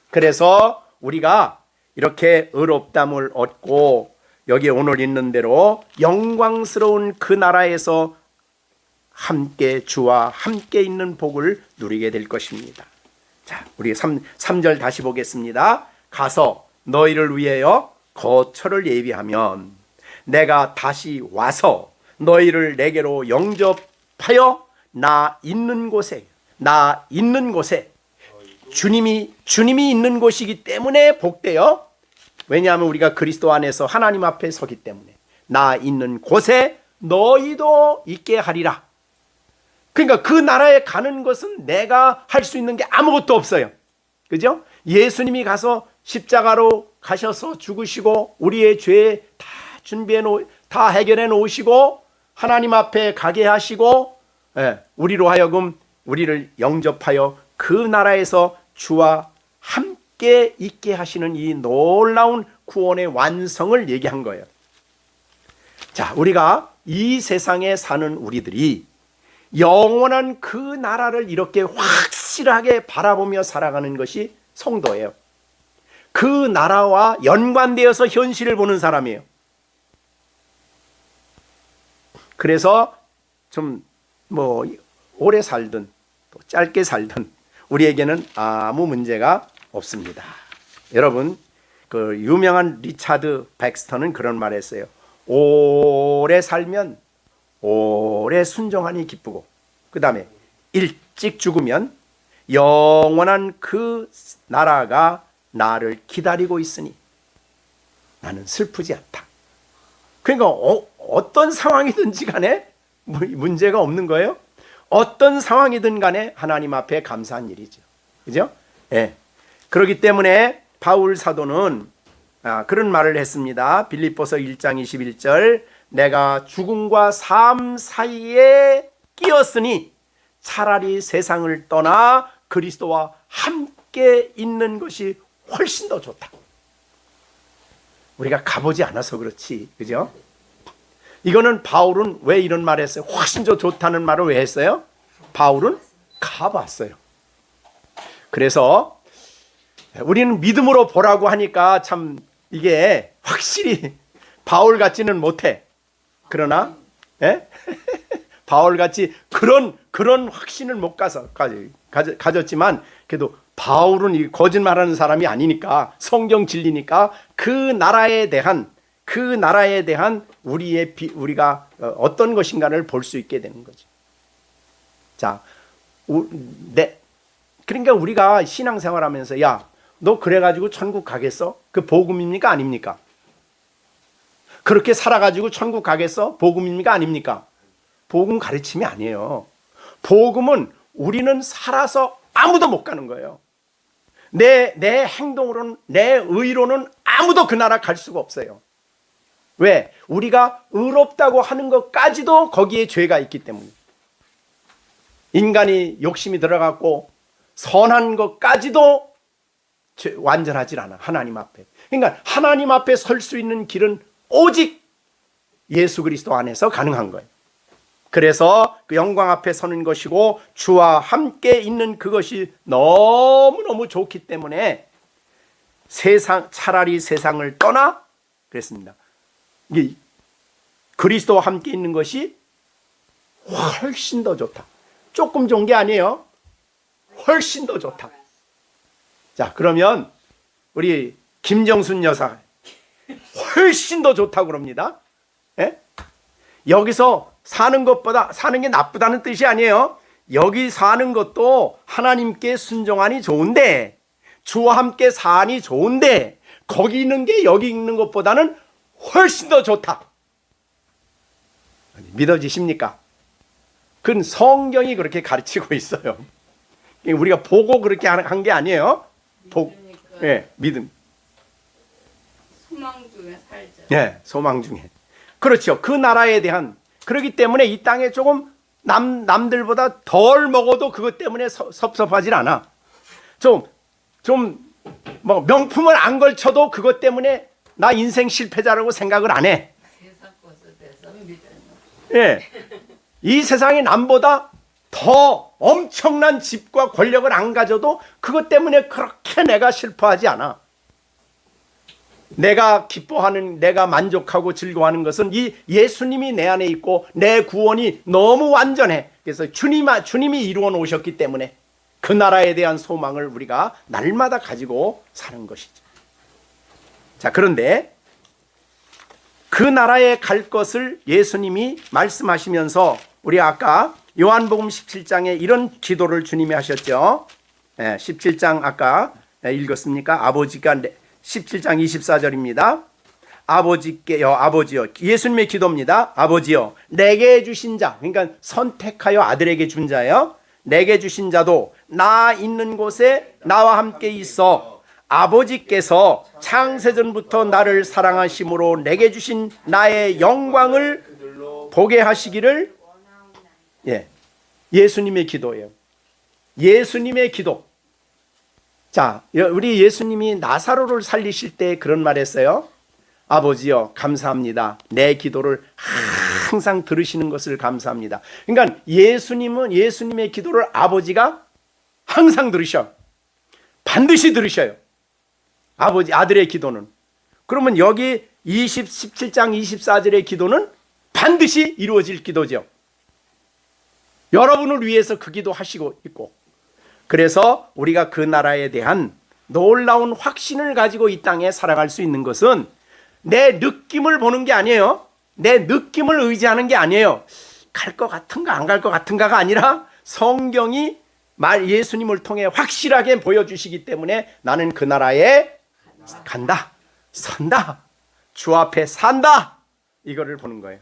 그래서 우리가 이렇게 의롭담을 얻고 여기 오늘 있는 대로 영광스러운 그 나라에서 함께 주와 함께 있는 복을 누리게 될 것입니다. 자, 우리 3절 다시 보겠습니다. 가서 너희를 위하여 거처를 예비하면 내가 다시 와서 너희를 내게로 영접하여 나 있는 곳에 주님이 있는 곳이기 때문에 복되어, 왜냐하면 우리가 그리스도 안에서 하나님 앞에 서기 때문에 나 있는 곳에 너희도 있게 하리라. 그러니까 그 나라에 가는 것은 내가 할 수 있는 게 아무것도 없어요. 그죠? 예수님이 가서 십자가로 가셔서 죽으시고 우리의 죄 다 해결해 놓으시고 하나님 앞에 가게 하시고, 우리로 하여금 우리를 영접하여 그 나라에서 주와 함께 있게 하시는 이 놀라운 구원의 완성을 얘기한 거예요. 자, 우리가 이 세상에 사는 우리들이 영원한 그 나라를 이렇게 확실하게 바라보며 살아가는 것이 성도예요. 그 나라와 연관되어서 현실을 보는 사람이에요. 그래서 좀 오래 살든 또 짧게 살든 우리에게는 아무 문제가 없습니다. 여러분, 그 유명한 리차드 백스터는 그런 말을 했어요. 오래 살면 오래 순종하니 기쁘고, 그 다음에 일찍 죽으면 영원한 그 나라가 나를 기다리고 있으니 나는 슬프지 않다. 그러니까 어떤 상황이든지 간에 문제가 없는 거예요. 어떤 상황이든 간에 하나님 앞에 감사한 일이죠. 그죠? 예. 그렇기 때문에 바울 사도는 그런 말을 했습니다. 빌립보서 1장 21절, 내가 죽음과 삶 사이에 끼었으니 차라리 세상을 떠나 그리스도와 함께 있는 것이 훨씬 더 좋다. 우리가 가보지 않아서 그렇지, 그죠? 이거는 바울은 왜 이런 말을 했어요? 훨씬 더 좋다는 말을 왜 했어요? 바울은 가봤어요. 그래서 우리는 믿음으로 보라고 하니까 참 이게 확실히 바울 같지는 못해. 그러나 바울 같이 그런 확신을 못 가졌지만 그래도 바울은 이 거짓말하는 사람이 아니니까, 성경 진리니까 그 나라에 대한 그 나라에 대한 우리가 어떤 것인가를 볼 수 있게 되는 거죠. 자, 그러니까 우리가 신앙생활하면서 야, 너 그래가지고 천국 가겠어? 그 복음입니까? 아닙니까? 그렇게 살아가지고 천국 가겠어? 복음입니까? 아닙니까? 복음 가르침이 아니에요. 복음은 우리는 살아서 아무도 못 가는 거예요. 내 행동으로는, 내 의로는 아무도 그 나라 갈 수가 없어요. 왜? 우리가 의롭다고 하는 것까지도 거기에 죄가 있기 때문에. 인간이 욕심이 들어갔고 선한 것까지도 완전하지 않아, 하나님 앞에. 그러니까 하나님 앞에 설 수 있는 길은 오직 예수 그리스도 안에서 가능한 거예요. 그래서 그 영광 앞에 서는 것이고 주와 함께 있는 그것이 너무너무 좋기 때문에 차라리 세상을 떠나 그랬습니다. 그리스도와 함께 있는 것이 훨씬 더 좋다. 조금 좋은 게 아니에요. 훨씬 더 좋다. 자, 그러면 우리 김정순 여사 훨씬 더 좋다고 그럽니다. 예? 여기서 사는 것보다 사는 게 나쁘다는 뜻이 아니에요. 여기 사는 것도 하나님께 순종하니 좋은데, 주와 함께 사니 좋은데, 거기 있는 게 여기 있는 것보다는 훨씬 더 좋다. 믿어지십니까? 그건 성경이 그렇게 가르치고 있어요. 우리가 보고 그렇게 한 게 아니에요. 예, 믿음. 소망 중에 살자. 예, 소망 중에. 그렇죠. 그 나라에 대한, 그렇기 때문에 이 땅에 조금 남들보다 덜 먹어도 그것 때문에 섭섭하질 않아. 뭐 명품을 안 걸쳐도 그것 때문에 나 인생 실패자라고 생각을 안 해. 세상 것에 대해서 믿어요. 예. 이 세상에 남보다 더 엄청난 집과 권력을 안 가져도 그것 때문에 그렇게 내가 슬퍼하지 않아. 내가 기뻐하는, 내가 만족하고 즐거워하는 것은 이 예수님이 내 안에 있고 내 구원이 너무 완전해. 그래서 주님이 이루어 놓으셨기 때문에 그 나라에 대한 소망을 우리가 날마다 가지고 사는 것이죠. 자, 그런데 그 나라에 갈 것을 예수님이 말씀하시면서 우리 아까 요한복음 17장에 이런 기도를 주님이 하셨죠. 17장 아까 읽었습니까? 아버지가 17장 24절입니다. 아버지요. 예수님의 기도입니다. 아버지요, 내게 주신 자, 그러니까 선택하여 아들에게 준 자예요. 내게 주신 자도 나 있는 곳에 나와 함께 있어 아버지께서 창세전부터 나를 사랑하심으로 내게 주신 나의 영광을 보게 하시기를. 예수님의 기도예요. 예수님의 기도. 자, 우리 예수님이 나사로를 살리실 때 그런 말 했어요. 아버지요, 감사합니다. 내 기도를 항상 들으시는 것을 감사합니다. 그러니까 예수님의 기도를 아버지가 항상 들으셔. 반드시 들으셔요. 아들의 기도는. 그러면 여기 17장 24절의 기도는 반드시 이루어질 기도죠. 여러분을 위해서 그 기도 하시고 있고, 그래서 우리가 그 나라에 대한 놀라운 확신을 가지고 이 땅에 살아갈 수 있는 것은 내 느낌을 보는 게 아니에요. 내 느낌을 의지하는 게 아니에요. 갈 것 같은가 안 갈 것 같은가가 아니라 성경이 예수님을 통해 확실하게 보여주시기 때문에 나는 그 나라에 간다, 선다, 주 앞에 산다, 이거를 보는 거예요.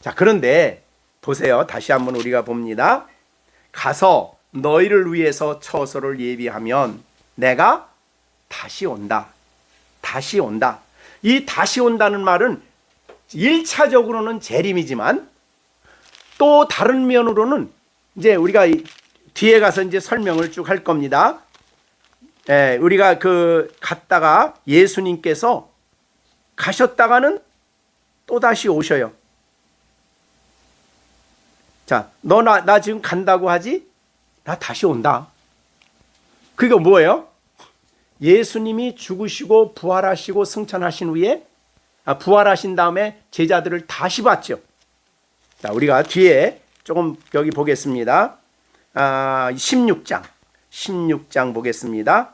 자, 그런데 보세요. 다시 한번 우리가 봅니다. 가서 너희를 위해서 처소를 예비하면 내가 다시 온다. 다시 온다. 이 다시 온다는 말은 1차적으로는 재림이지만 또 다른 면으로는 이제 우리가 뒤에 가서 이제 설명을 쭉 할 겁니다. 우리가 갔다가 예수님께서 가셨다가는 또 다시 오셔요. 자, 너 나 지금 간다고 하지? 나 다시 온다. 그게 뭐예요? 예수님이 죽으시고 부활하시고 승천하신 후에 부활하신 다음에 제자들을 다시 봤죠. 자, 우리가 뒤에 조금 여기 보겠습니다. 16장 보겠습니다.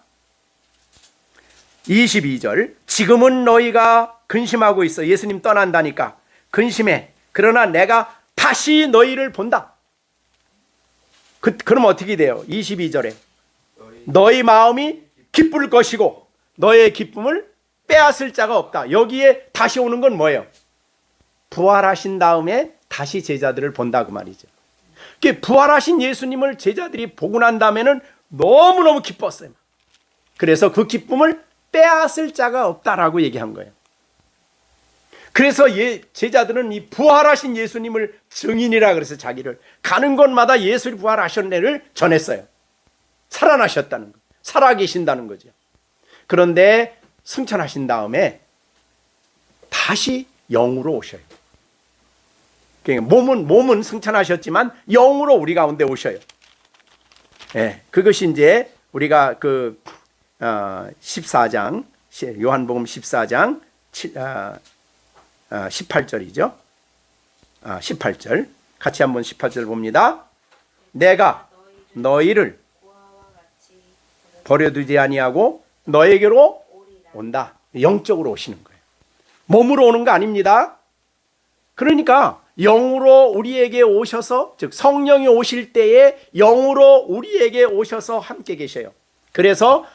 22절. 지금은 너희가 근심하고 있어. 예수님 떠난다니까 근심해. 그러나 내가 다시 너희를 본다. 그럼 어떻게 돼요? 22절에 너희 마음이 기쁠 것이고 너의 기쁨을 빼앗을 자가 없다. 여기에 다시 오는 건 뭐예요? 부활하신 다음에 다시 제자들을 본다 그 말이죠. 부활하신 예수님을 제자들이 보고 난 다음에는 너무너무 기뻤어요. 그래서 그 기쁨을 빼앗을 자가 없다라고 얘기한 거예요. 그래서 제자들은 이 부활하신 예수님을 증인이라 그래서 자기를 가는 곳마다 예수님 부활하셨네를 전했어요. 살아나셨다는 거, 살아계신다는 거죠. 그런데 승천하신 다음에 다시 영으로 오셔요. 그러니까 몸은 승천하셨지만 영으로 우리 가운데 오셔요. 예, 그것이 이제 우리가 14장 요한복음 14장 18절이죠. 18절 같이 한번 18절 봅니다. 내가 너희를 버려두지 아니하고 너에게로 온다. 영적으로 오시는 거예요. 몸으로 오는 거 아닙니다. 그러니까 영으로 우리에게 오셔서, 즉 성령이 오실 때에 영으로 우리에게 오셔서 함께 계셔요. 그래서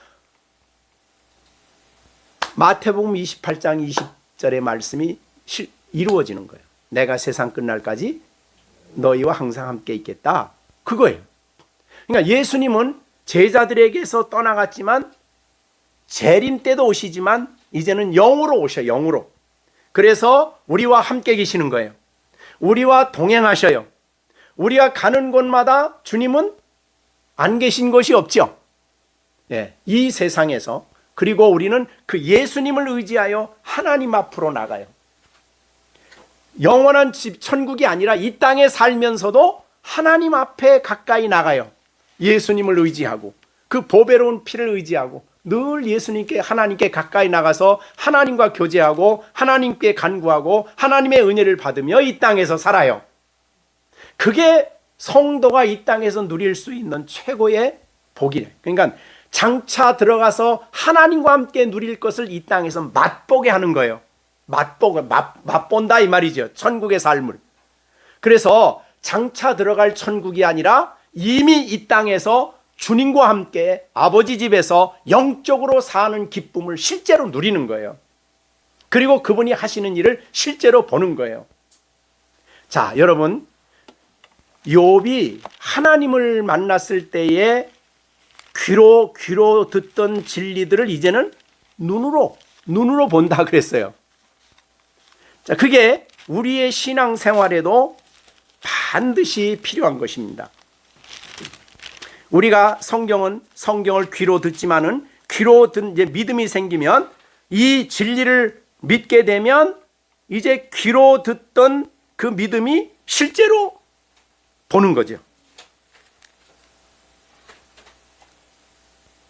마태복음 28장 20절의 말씀이 이루어지는 거예요. 내가 세상 끝날까지 너희와 항상 함께 있겠다. 그거예요. 그러니까 예수님은 제자들에게서 떠나갔지만 재림 때도 오시지만 이제는 영으로 오셔요. 영으로. 그래서 우리와 함께 계시는 거예요. 우리와 동행하셔요. 우리가 가는 곳마다 주님은 안 계신 것이 없죠. 예, 이 세상에서. 그리고 우리는 그 예수님을 의지하여 하나님 앞으로 나가요. 영원한 집 천국이 아니라 이 땅에 살면서도 하나님 앞에 가까이 나가요. 예수님을 의지하고 그 보배로운 피를 의지하고 늘 예수님께 하나님께 가까이 나가서 하나님과 교제하고 하나님께 간구하고 하나님의 은혜를 받으며 이 땅에서 살아요. 그게 성도가 이 땅에서 누릴 수 있는 최고의 복이래요. 그러니까 장차 들어가서 하나님과 함께 누릴 것을 이 땅에서 맛보게 하는 거예요. 맛본다 이 말이죠. 천국의 삶을. 그래서 장차 들어갈 천국이 아니라 이미 이 땅에서 주님과 함께 아버지 집에서 영적으로 사는 기쁨을 실제로 누리는 거예요. 그리고 그분이 하시는 일을 실제로 보는 거예요. 자, 여러분, 욥이 하나님을 만났을 때에 귀로 듣던 진리들을 이제는 눈으로 본다 그랬어요. 자, 그게 우리의 신앙 생활에도 반드시 필요한 것입니다. 우리가 성경을 귀로 듣지만은 귀로 듣는 이제 믿음이 생기면 이 진리를 믿게 되면 이제 귀로 듣던 그 믿음이 실제로 보는 거죠.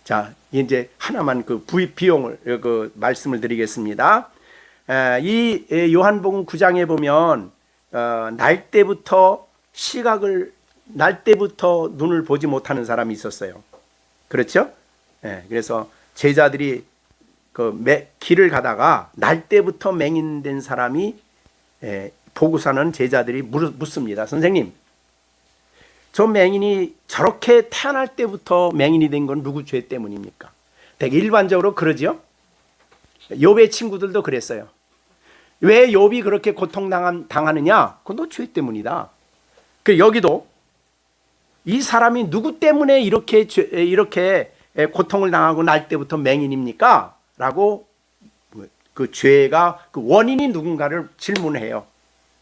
자, 이제 하나만 그 비용을 말씀을 드리겠습니다. 이 요한복음 9장에 보면 날 때부터 눈을 보지 못하는 사람이 있었어요. 그렇죠? 그래서 제자들이 길을 가다가 날 때부터 맹인된 사람이 보고서는 제자들이 묻습니다. 선생님, 저 맹인이 저렇게 태어날 때부터 맹인이 된 건 누구 죄 때문입니까? 되게 일반적으로 그러죠. 욥의 친구들도 그랬어요. 왜 욥이 그렇게 고통당하느냐? 그건 너 죄 때문이다. 여기도 이 사람이 누구 때문에 이렇게 고통을 당하고 날 때부터 맹인입니까? 라고 그 죄가 그 원인이 누군가를 질문해요.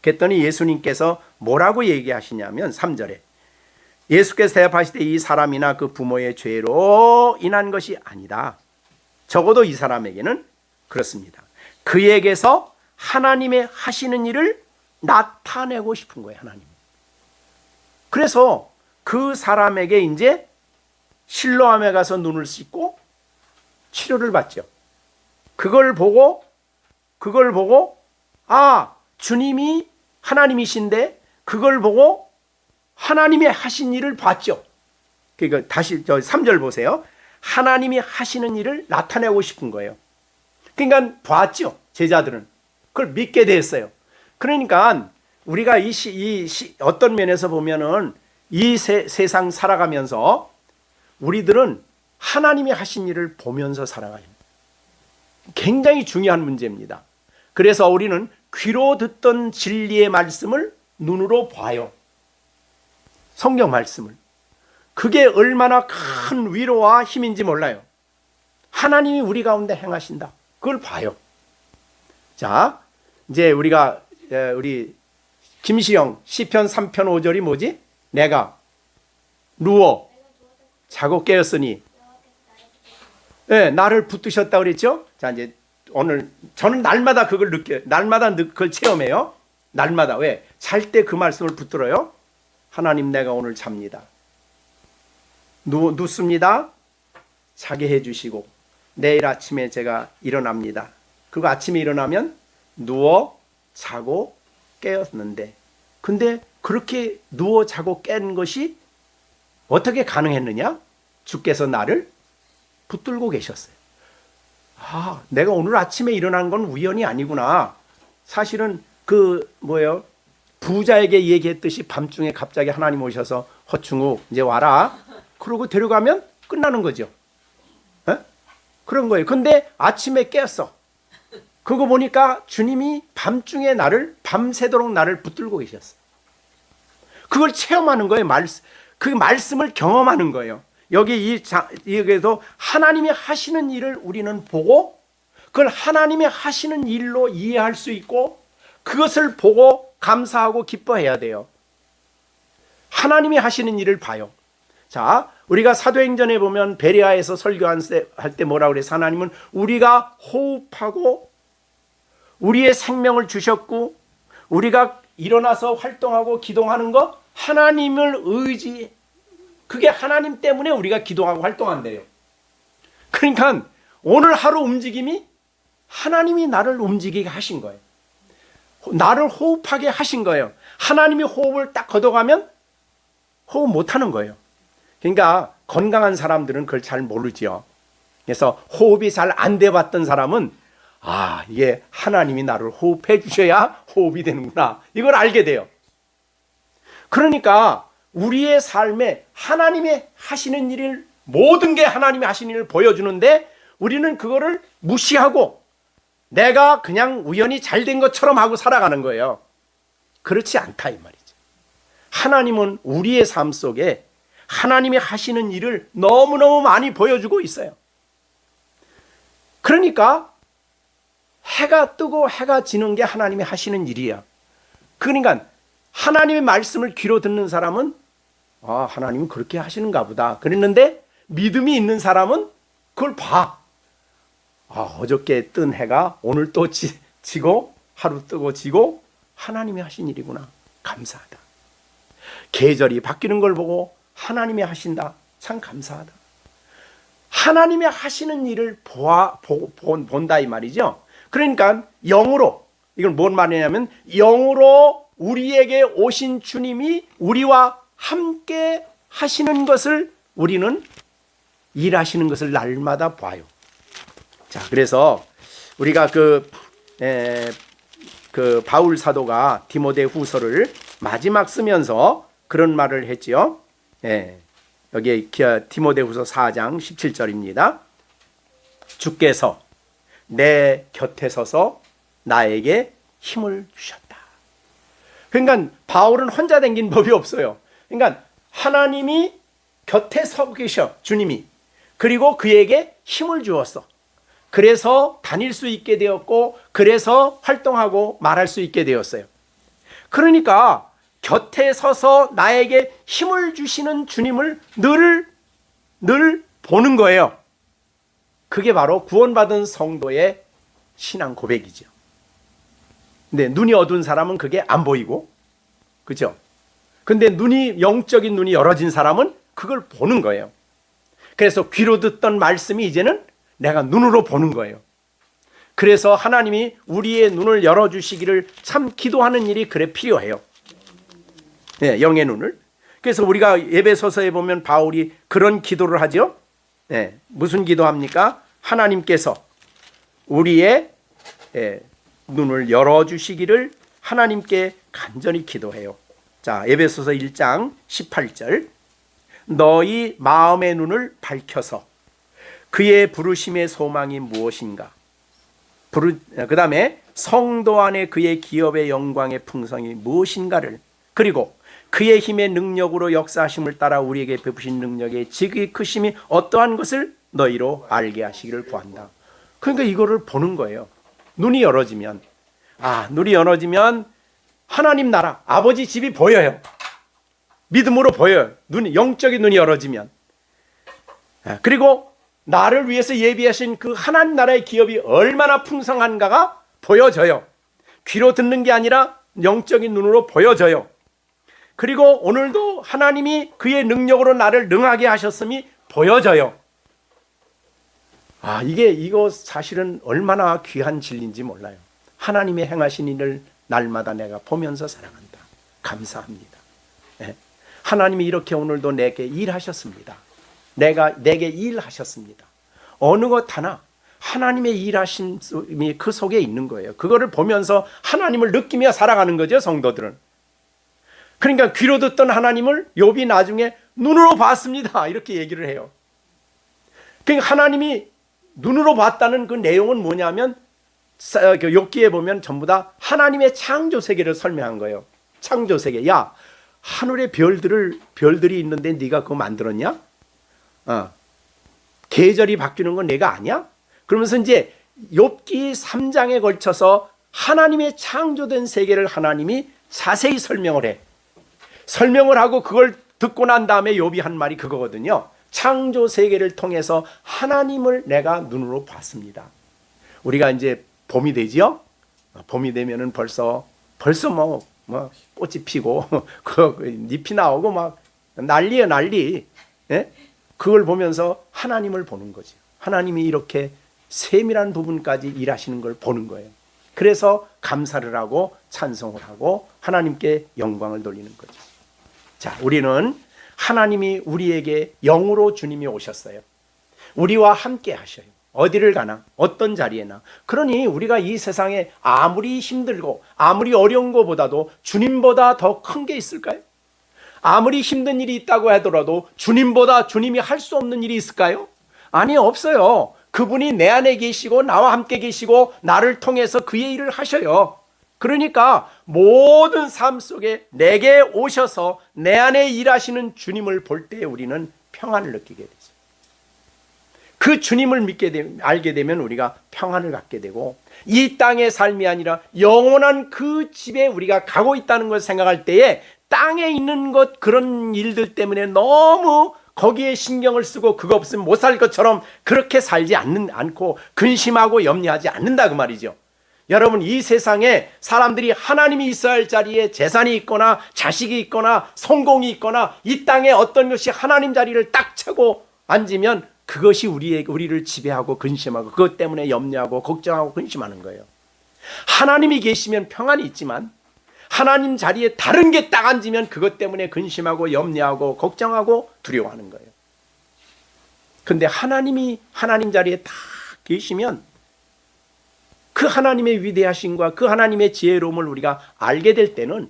그랬더니 예수님께서 뭐라고 얘기하시냐면 3절에 예수께서 대답하실 때 이 사람이나 그 부모의 죄로 인한 것이 아니다. 적어도 이 사람에게는 그렇습니다. 그에게서 하나님의 하시는 일을 나타내고 싶은 거예요. 하나님. 그래서 그 사람에게 이제 실로암에 가서 눈을 씻고 치료를 받죠. 그걸 보고 주님이 하나님이신데 그걸 보고 하나님이 하신 일을 봤죠. 그러니까 다시 3절 보세요. 하나님이 하시는 일을 나타내고 싶은 거예요. 그러니까 봤죠. 제자들은 그걸 믿게 됐어요. 그러니까 우리가 어떤 면에서 보면은 이 세상 살아가면서 우리들은 하나님이 하신 일을 보면서 살아가요. 굉장히 중요한 문제입니다. 그래서 우리는 귀로 듣던 진리의 말씀을 눈으로 봐요. 성경 말씀을. 그게 얼마나 큰 위로와 힘인지 몰라요. 하나님이 우리 가운데 행하신다. 그걸 봐요. 자, 이제 우리 김시영 시편 3편 5절이 뭐지? 내가 누워 자고 깨었으니 나를 붙드셨다 그랬죠? 자, 이제 오늘 저는 날마다 그걸 느껴요. 날마다 그걸 체험해요. 날마다. 왜? 잘 때 그 말씀을 붙들어요. 하나님, 내가 오늘 잡니다. 눕습니다. 자게 해주시고 내일 아침에 제가 일어납니다. 그리고 아침에 일어나면 누워 자고 깨었는데, 근데 그렇게 누워 자고 깬 것이 어떻게 가능했느냐? 주께서 나를 붙들고 계셨어요. 아, 내가 오늘 아침에 일어난 건 우연이 아니구나. 사실은 부자에게 얘기했듯이 밤중에 갑자기 하나님 오셔서 허충욱 이제 와라. 그러고 데려가면 끝나는 거죠. 그런 거예요. 근데 아침에 깼어. 그거 보니까 주님이 밤중에 밤새도록 나를 붙들고 계셨어요. 그걸 체험하는 거예요. 그 말씀을 경험하는 거예요. 여기에도 하나님이 하시는 일을 우리는 보고 그걸 하나님이 하시는 일로 이해할 수 있고 그것을 보고 감사하고 기뻐해야 돼요. 하나님이 하시는 일을 봐요. 자, 우리가 사도행전에 보면 베레아에서 설교할 때 뭐라고 그래서 하나님은 우리가 호흡하고 우리의 생명을 주셨고 우리가 일어나서 활동하고 기도하는 거 하나님을 그게 하나님 때문에 우리가 기도하고 활동한대요. 그러니까 오늘 하루 움직임이 하나님이 나를 움직이게 하신 거예요. 나를 호흡하게 하신 거예요. 하나님이 호흡을 딱 걷어가면 호흡 못하는 거예요. 그러니까 건강한 사람들은 그걸 잘 모르지요. 그래서 호흡이 잘 안 돼봤던 사람은 이게 하나님이 나를 호흡해 주셔야 호흡이 되는구나. 이걸 알게 돼요. 그러니까 우리의 삶에 하나님이 하시는 일을 모든 게 하나님이 하시는 일을 보여주는데 우리는 그거를 무시하고 내가 그냥 우연히 잘 된 것처럼 하고 살아가는 거예요. 그렇지 않다 이 말이죠. 하나님은 우리의 삶 속에 하나님이 하시는 일을 너무너무 많이 보여주고 있어요. 그러니까 해가 뜨고 해가 지는 게 하나님이 하시는 일이야. 그러니까 하나님의 말씀을 귀로 듣는 사람은 하나님은 그렇게 하시는가 보다 그랬는데 믿음이 있는 사람은 그걸 봐. 어저께 뜬 해가 오늘 또 지고 하루 뜨고 지고 하나님이 하신 일이구나. 감사하다. 계절이 바뀌는 걸 보고 하나님이 하신다. 참 감사하다. 하나님이 하시는 일을 본다 이 말이죠. 그러니까 영으로, 이건 뭔 말이냐면 영으로 우리에게 오신 주님이 우리와 함께 하시는 것을 우리는 일하시는 것을 날마다 봐요. 자, 그래서 우리가 그 바울 사도가 디모데 후서를 마지막 쓰면서 그런 말을 했지요. 여기 디모데 후서 4장 17절입니다. 주께서 내 곁에 서서 나에게 힘을 주셨다. 그러니까 바울은 혼자 댕긴 법이 없어요. 그러니까 하나님이 곁에 서 계셔, 주님이. 그리고 그에게 힘을 주었어. 그래서 다닐 수 있게 되었고 그래서 활동하고 말할 수 있게 되었어요. 그러니까 곁에 서서 나에게 힘을 주시는 주님을 늘 보는 거예요. 그게 바로 구원받은 성도의 신앙 고백이죠. 근데 눈이 어두운 사람은 그게 안 보이고, 그죠? 근데 영적인 눈이 열어진 사람은 그걸 보는 거예요. 그래서 귀로 듣던 말씀이 이제는 내가 눈으로 보는 거예요. 그래서 하나님이 우리의 눈을 열어주시기를 참 기도하는 일이 그래 필요해요. 영의 눈을. 그래서 우리가 에베소서에 보면 바울이 그런 기도를 하죠. 무슨 기도합니까? 하나님께서 우리의 눈을 열어주시기를 하나님께 간절히 기도해요. 자, 에베소서 1장 18절, 너희 마음의 눈을 밝혀서 그의 부르심의 소망이 무엇인가, 그 다음에 성도 안에 그의 기업의 영광의 풍성이 무엇인가를, 그리고 그의 힘의 능력으로 역사하심을 따라 우리에게 베푸신 능력의 지극히 크심이 어떠한 것을 너희로 알게 하시기를 구한다. 그러니까 이거를 보는 거예요. 눈이 열어지면, 눈이 열어지면 하나님 나라, 아버지 집이 보여요. 믿음으로 보여요. 영적인 눈이 열어지면. 그리고 나를 위해서 예비하신 그 하나님 나라의 기업이 얼마나 풍성한가가 보여져요. 귀로 듣는 게 아니라 영적인 눈으로 보여져요. 그리고 오늘도 하나님이 그의 능력으로 나를 능하게 하셨음이 보여져요. 이거 사실은 얼마나 귀한 진리인지 몰라요. 하나님의 행하신 일을 날마다 내가 보면서 살아간다. 감사합니다. 하나님이 이렇게 오늘도 내게 일하셨습니다. 내게 일하셨습니다. 어느 것 하나 하나님의 일하심이 그 속에 있는 거예요. 그거를 보면서 하나님을 느끼며 살아가는 거죠, 성도들은. 그러니까 귀로 듣던 하나님을 욥이 나중에 눈으로 봤습니다, 이렇게 얘기를 해요. 그러니까 하나님이 눈으로 봤다는 그 내용은 뭐냐면, 욥기에 보면 전부 다 하나님의 창조 세계를 설명한 거예요. 창조 세계. 야, 하늘에 별들이 있는데 네가 그거 만들었냐? 계절이 바뀌는 건 내가 아니야? 그러면서 이제 욥기 3장에 걸쳐서 하나님의 창조된 세계를 하나님이 자세히 설명을 해. 설명을 하고 그걸 듣고 난 다음에 욥이 한 말이 그거거든요. 창조 세계를 통해서 하나님을 내가 눈으로 봤습니다. 우리가 이제 봄이 되지요? 봄이 되면은 벌써 뭐 꽃이 피고 그 잎이 나오고 막 난리예요, 난리. 예? 그걸 보면서 하나님을 보는 거죠. 하나님이 이렇게 세밀한 부분까지 일하시는 걸 보는 거예요. 그래서 감사를 하고 찬송을 하고 하나님께 영광을 돌리는 거죠. 자, 우리는 하나님이 우리에게 영으로 주님이 오셨어요. 우리와 함께 하셔요. 어디를 가나 어떤 자리에나. 그러니 우리가 이 세상에 아무리 힘들고 아무리 어려운 것보다도 주님보다 더 큰 게 있을까요? 아무리 힘든 일이 있다고 하더라도 주님보다 주님이 할 수 없는 일이 있을까요? 아니, 없어요. 그분이 내 안에 계시고 나와 함께 계시고 나를 통해서 그의 일을 하셔요. 그러니까 모든 삶 속에 내게 오셔서 내 안에 일하시는 주님을 볼 때 우리는 평안을 느끼게 되죠. 그 주님을 알게 되면 우리가 평안을 갖게 되고, 이 땅의 삶이 아니라 영원한 그 집에 우리가 가고 있다는 걸 생각할 때에 땅에 있는 것, 그런 일들 때문에 너무 거기에 신경을 쓰고 그거 없으면 못 살 것처럼 그렇게 살지 않고 근심하고 염려하지 않는다, 그 말이죠. 여러분, 이 세상에 사람들이 하나님이 있어야 할 자리에 재산이 있거나 자식이 있거나 성공이 있거나 이 땅에 어떤 것이 하나님 자리를 딱 차고 앉으면 그것이 우리를 지배하고 근심하고 그것 때문에 염려하고 걱정하고 근심하는 거예요. 하나님이 계시면 평안이 있지만 하나님 자리에 다른 게 딱 앉으면 그것 때문에 근심하고 염려하고 걱정하고 두려워하는 거예요. 그런데 하나님이 하나님 자리에 딱 계시면 그 하나님의 위대하심과 그 하나님의 지혜로움을 우리가 알게 될 때는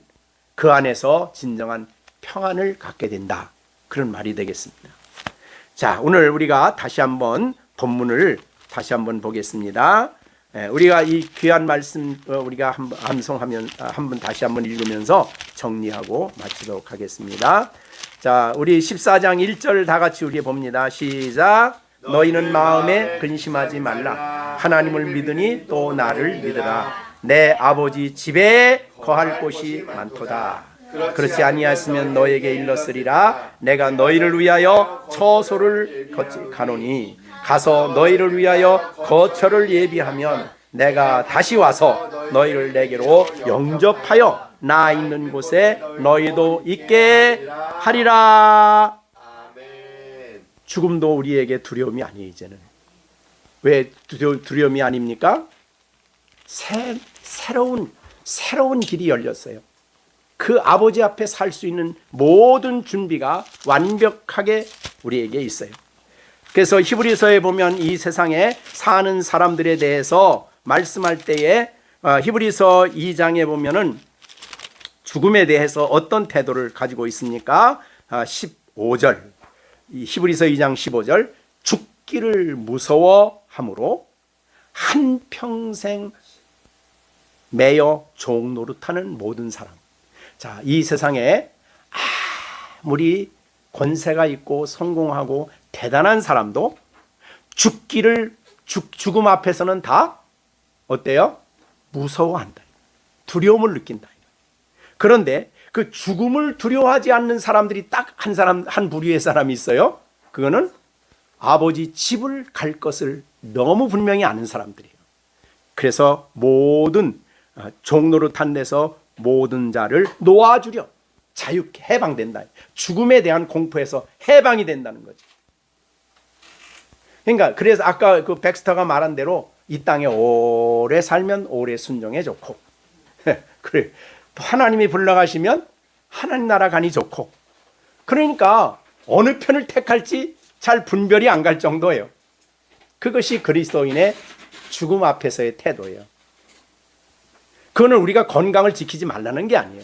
그 안에서 진정한 평안을 갖게 된다, 그런 말이 되겠습니다. 자, 오늘 우리가 다시 한번 본문을 다시 한번 보겠습니다. 우리가 이 귀한 말씀 우리가 한번 다시 한번 읽으면서 정리하고 마치도록 하겠습니다. 자, 우리 14장 1절 다 같이 우리 봅니다. 시작. 너희는 마음에 근심하지 말라. 하나님을 믿으니 또 나를 믿으라. 내 아버지 집에 거할 곳이 많도다. 그렇지 아니하였으면 너에게 일렀으리라. 내가 너희를 위하여 처소를 가노니 가서 너희를 위하여 거처를 예비하면 내가 다시 와서 너희를 내게로 영접하여 나 있는 곳에 너희도 있게 하리라. 죽음도 우리에게 두려움이 아니에요. 이제는 왜 두려움이 아닙니까? 새로운 길이 열렸어요. 그 아버지 앞에 살 수 있는 모든 준비가 완벽하게 우리에게 있어요. 그래서 히브리서에 보면 이 세상에 사는 사람들에 대해서 말씀할 때에 히브리서 2장에 보면은 죽음에 대해서 어떤 태도를 가지고 있습니까? 15절, 히브리서 2장 15절, 죽기를 무서워함으로 한평생 매여 종노릇하는 모든 사람. 자, 이 세상에 아무리 권세가 있고 성공하고 대단한 사람도 죽음 앞에서는 다 어때요? 무서워한다. 두려움을 느낀다. 그런데 그 죽음을 두려워하지 않는 사람들이 딱 한 부류의 사람이 있어요. 그거는 아버지 집을 갈 것을 너무 분명히 아는 사람들이에요. 그래서 모든 종노릇한 데서 모든 자를 놓아주려 자유케 해방된다. 죽음에 대한 공포에서 해방이 된다는 거죠. 그러니까 그래서 아까 그 백스터가 말한 대로 이 땅에 오래 살면 오래 순종해 좋고 그래 또 하나님이 불러가시면 하나님 나라 가니 좋고, 그러니까 어느 편을 택할지 잘 분별이 안 갈 정도예요. 그것이 그리스도인의 죽음 앞에서의 태도예요. 그거는 우리가 건강을 지키지 말라는 게 아니에요.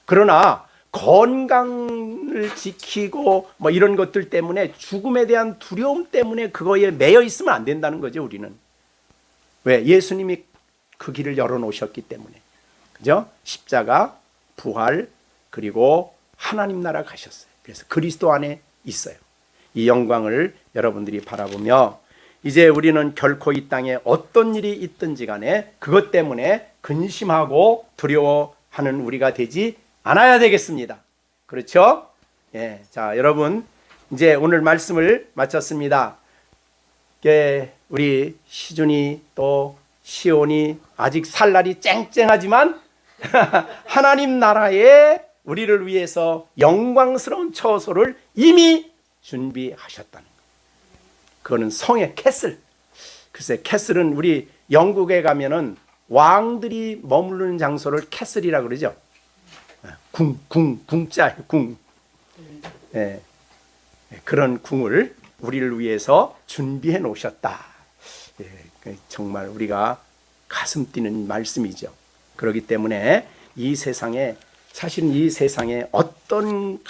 그러나 건강을 지키고 뭐 이런 것들 때문에 죽음에 대한 두려움 때문에 그거에 매여 있으면 안 된다는 거죠. 우리는 왜? 예수님이 그 길을 열어놓으셨기 때문에. 그죠? 십자가, 부활, 그리고 하나님 나라 가셨어요. 그래서 그리스도 안에 있어요. 이 영광을 여러분들이 바라보며 이제 우리는 결코 이 땅에 어떤 일이 있든지 간에 그것 때문에 근심하고 두려워하는 우리가 되지 않아야 되겠습니다. 그렇죠? 예, 자, 여러분 이제 오늘 말씀을 마쳤습니다. 예, 우리 시준이 또 시온이 아직 살 날이 쨍쨍하지만 하나님 나라에 우리를 위해서 영광스러운 처소를 이미 준비하셨다는 것. 그거는 성의 캐슬. 글쎄 캐슬은 우리 영국에 가면은 왕들이 머무르는 장소를 캐슬이라고 그러죠. 궁자 궁. 예, 그런 궁을 우리를 위해서 준비해 놓으셨다. 예, 정말 우리가 가슴 뛰는 말씀이죠. 그렇기 때문에 이 세상에 사실은 이 세상에 어떤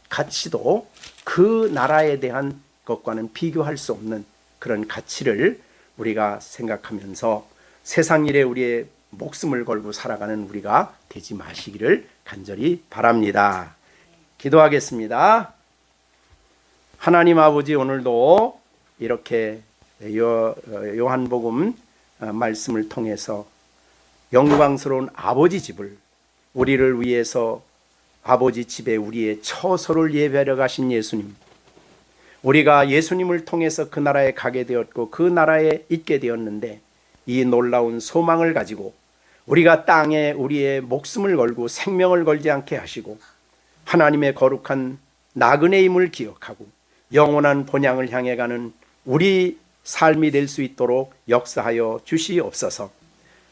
가치도 그 나라에 대한 것과는 비교할 수 없는 그런 가치를 우리가 생각하면서 세상 일에 우리의 목숨을 걸고 살아가는 우리가 되지 마시기를 간절히 바랍니다. 기도하겠습니다. 하나님 아버지, 오늘도 이렇게 요한복음 말씀을 통해서 영광스러운 아버지 집을 우리를 위해서 아버지 집에 우리의 처소를 예배하러 가신 예수님, 우리가 예수님을 통해서 그 나라에 가게 되었고 그 나라에 있게 되었는데 이 놀라운 소망을 가지고 우리가 땅에 우리의 목숨을 걸고 생명을 걸지 않게 하시고 하나님의 거룩한 나그네임을 기억하고 영원한 본향을 향해 가는 우리 삶이 될 수 있도록 역사하여 주시옵소서.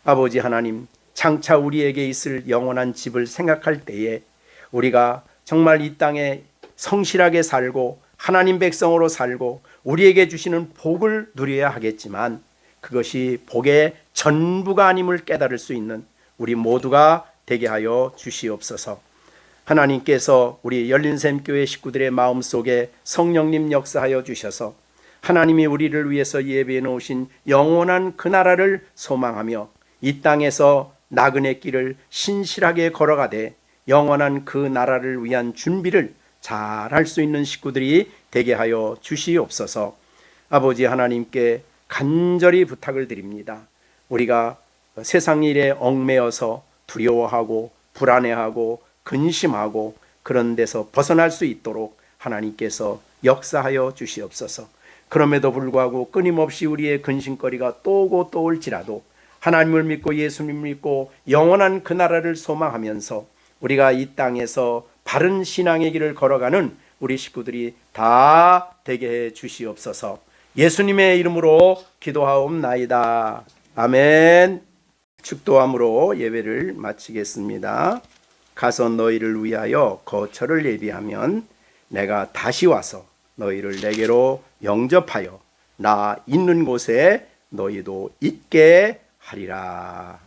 아버지 하나님, 장차 우리에게 있을 영원한 집을 생각할 때에 우리가 정말 이 땅에 성실하게 살고 하나님 백성으로 살고 우리에게 주시는 복을 누려야 하겠지만 그것이 복의 전부가 아님을 깨달을 수 있는 우리 모두가 되게 하여 주시옵소서. 하나님께서 우리 열린샘교회 식구들의 마음속에 성령님 역사하여 주셔서 하나님이 우리를 위해서 예배해 놓으신 영원한 그 나라를 소망하며 이 땅에서 나그네 길을 신실하게 걸어가되 영원한 그 나라를 위한 준비를 잘 할 수 있는 식구들이 되게 하여 주시옵소서. 아버지 하나님께 간절히 부탁을 드립니다. 우리가 세상 일에 얽매여서 두려워하고 불안해하고 근심하고 그런 데서 벗어날 수 있도록 하나님께서 역사하여 주시옵소서. 그럼에도 불구하고 끊임없이 우리의 근심거리가 또 오고 또 올지라도 하나님을 믿고 예수님을 믿고 영원한 그 나라를 소망하면서 우리가 이 땅에서 바른 신앙의 길을 걸어가는 우리 식구들이 다 되게 해 주시옵소서. 예수님의 이름으로 기도하옵나이다. 아멘. 축도함으로 예배를 마치겠습니다. 가서 너희를 위하여 거처를 예비하면 내가 다시 와서 너희를 내게로 영접하여 나 있는 곳에 너희도 있게 하리라.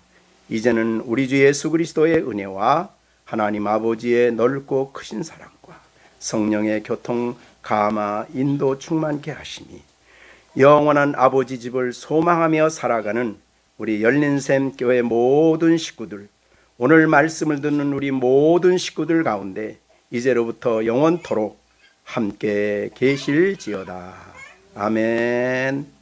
이제는 우리 주 예수 그리스도의 은혜와 하나님 아버지의 넓고 크신 사랑과 성령의 교통, 감화, 인도 충만케 하시니 영원한 아버지 집을 소망하며 살아가는 우리 열린샘 교회 모든 식구들, 오늘 말씀을 듣는 우리 모든 식구들 가운데 이제로부터 영원토록 함께 계실지어다. 아멘.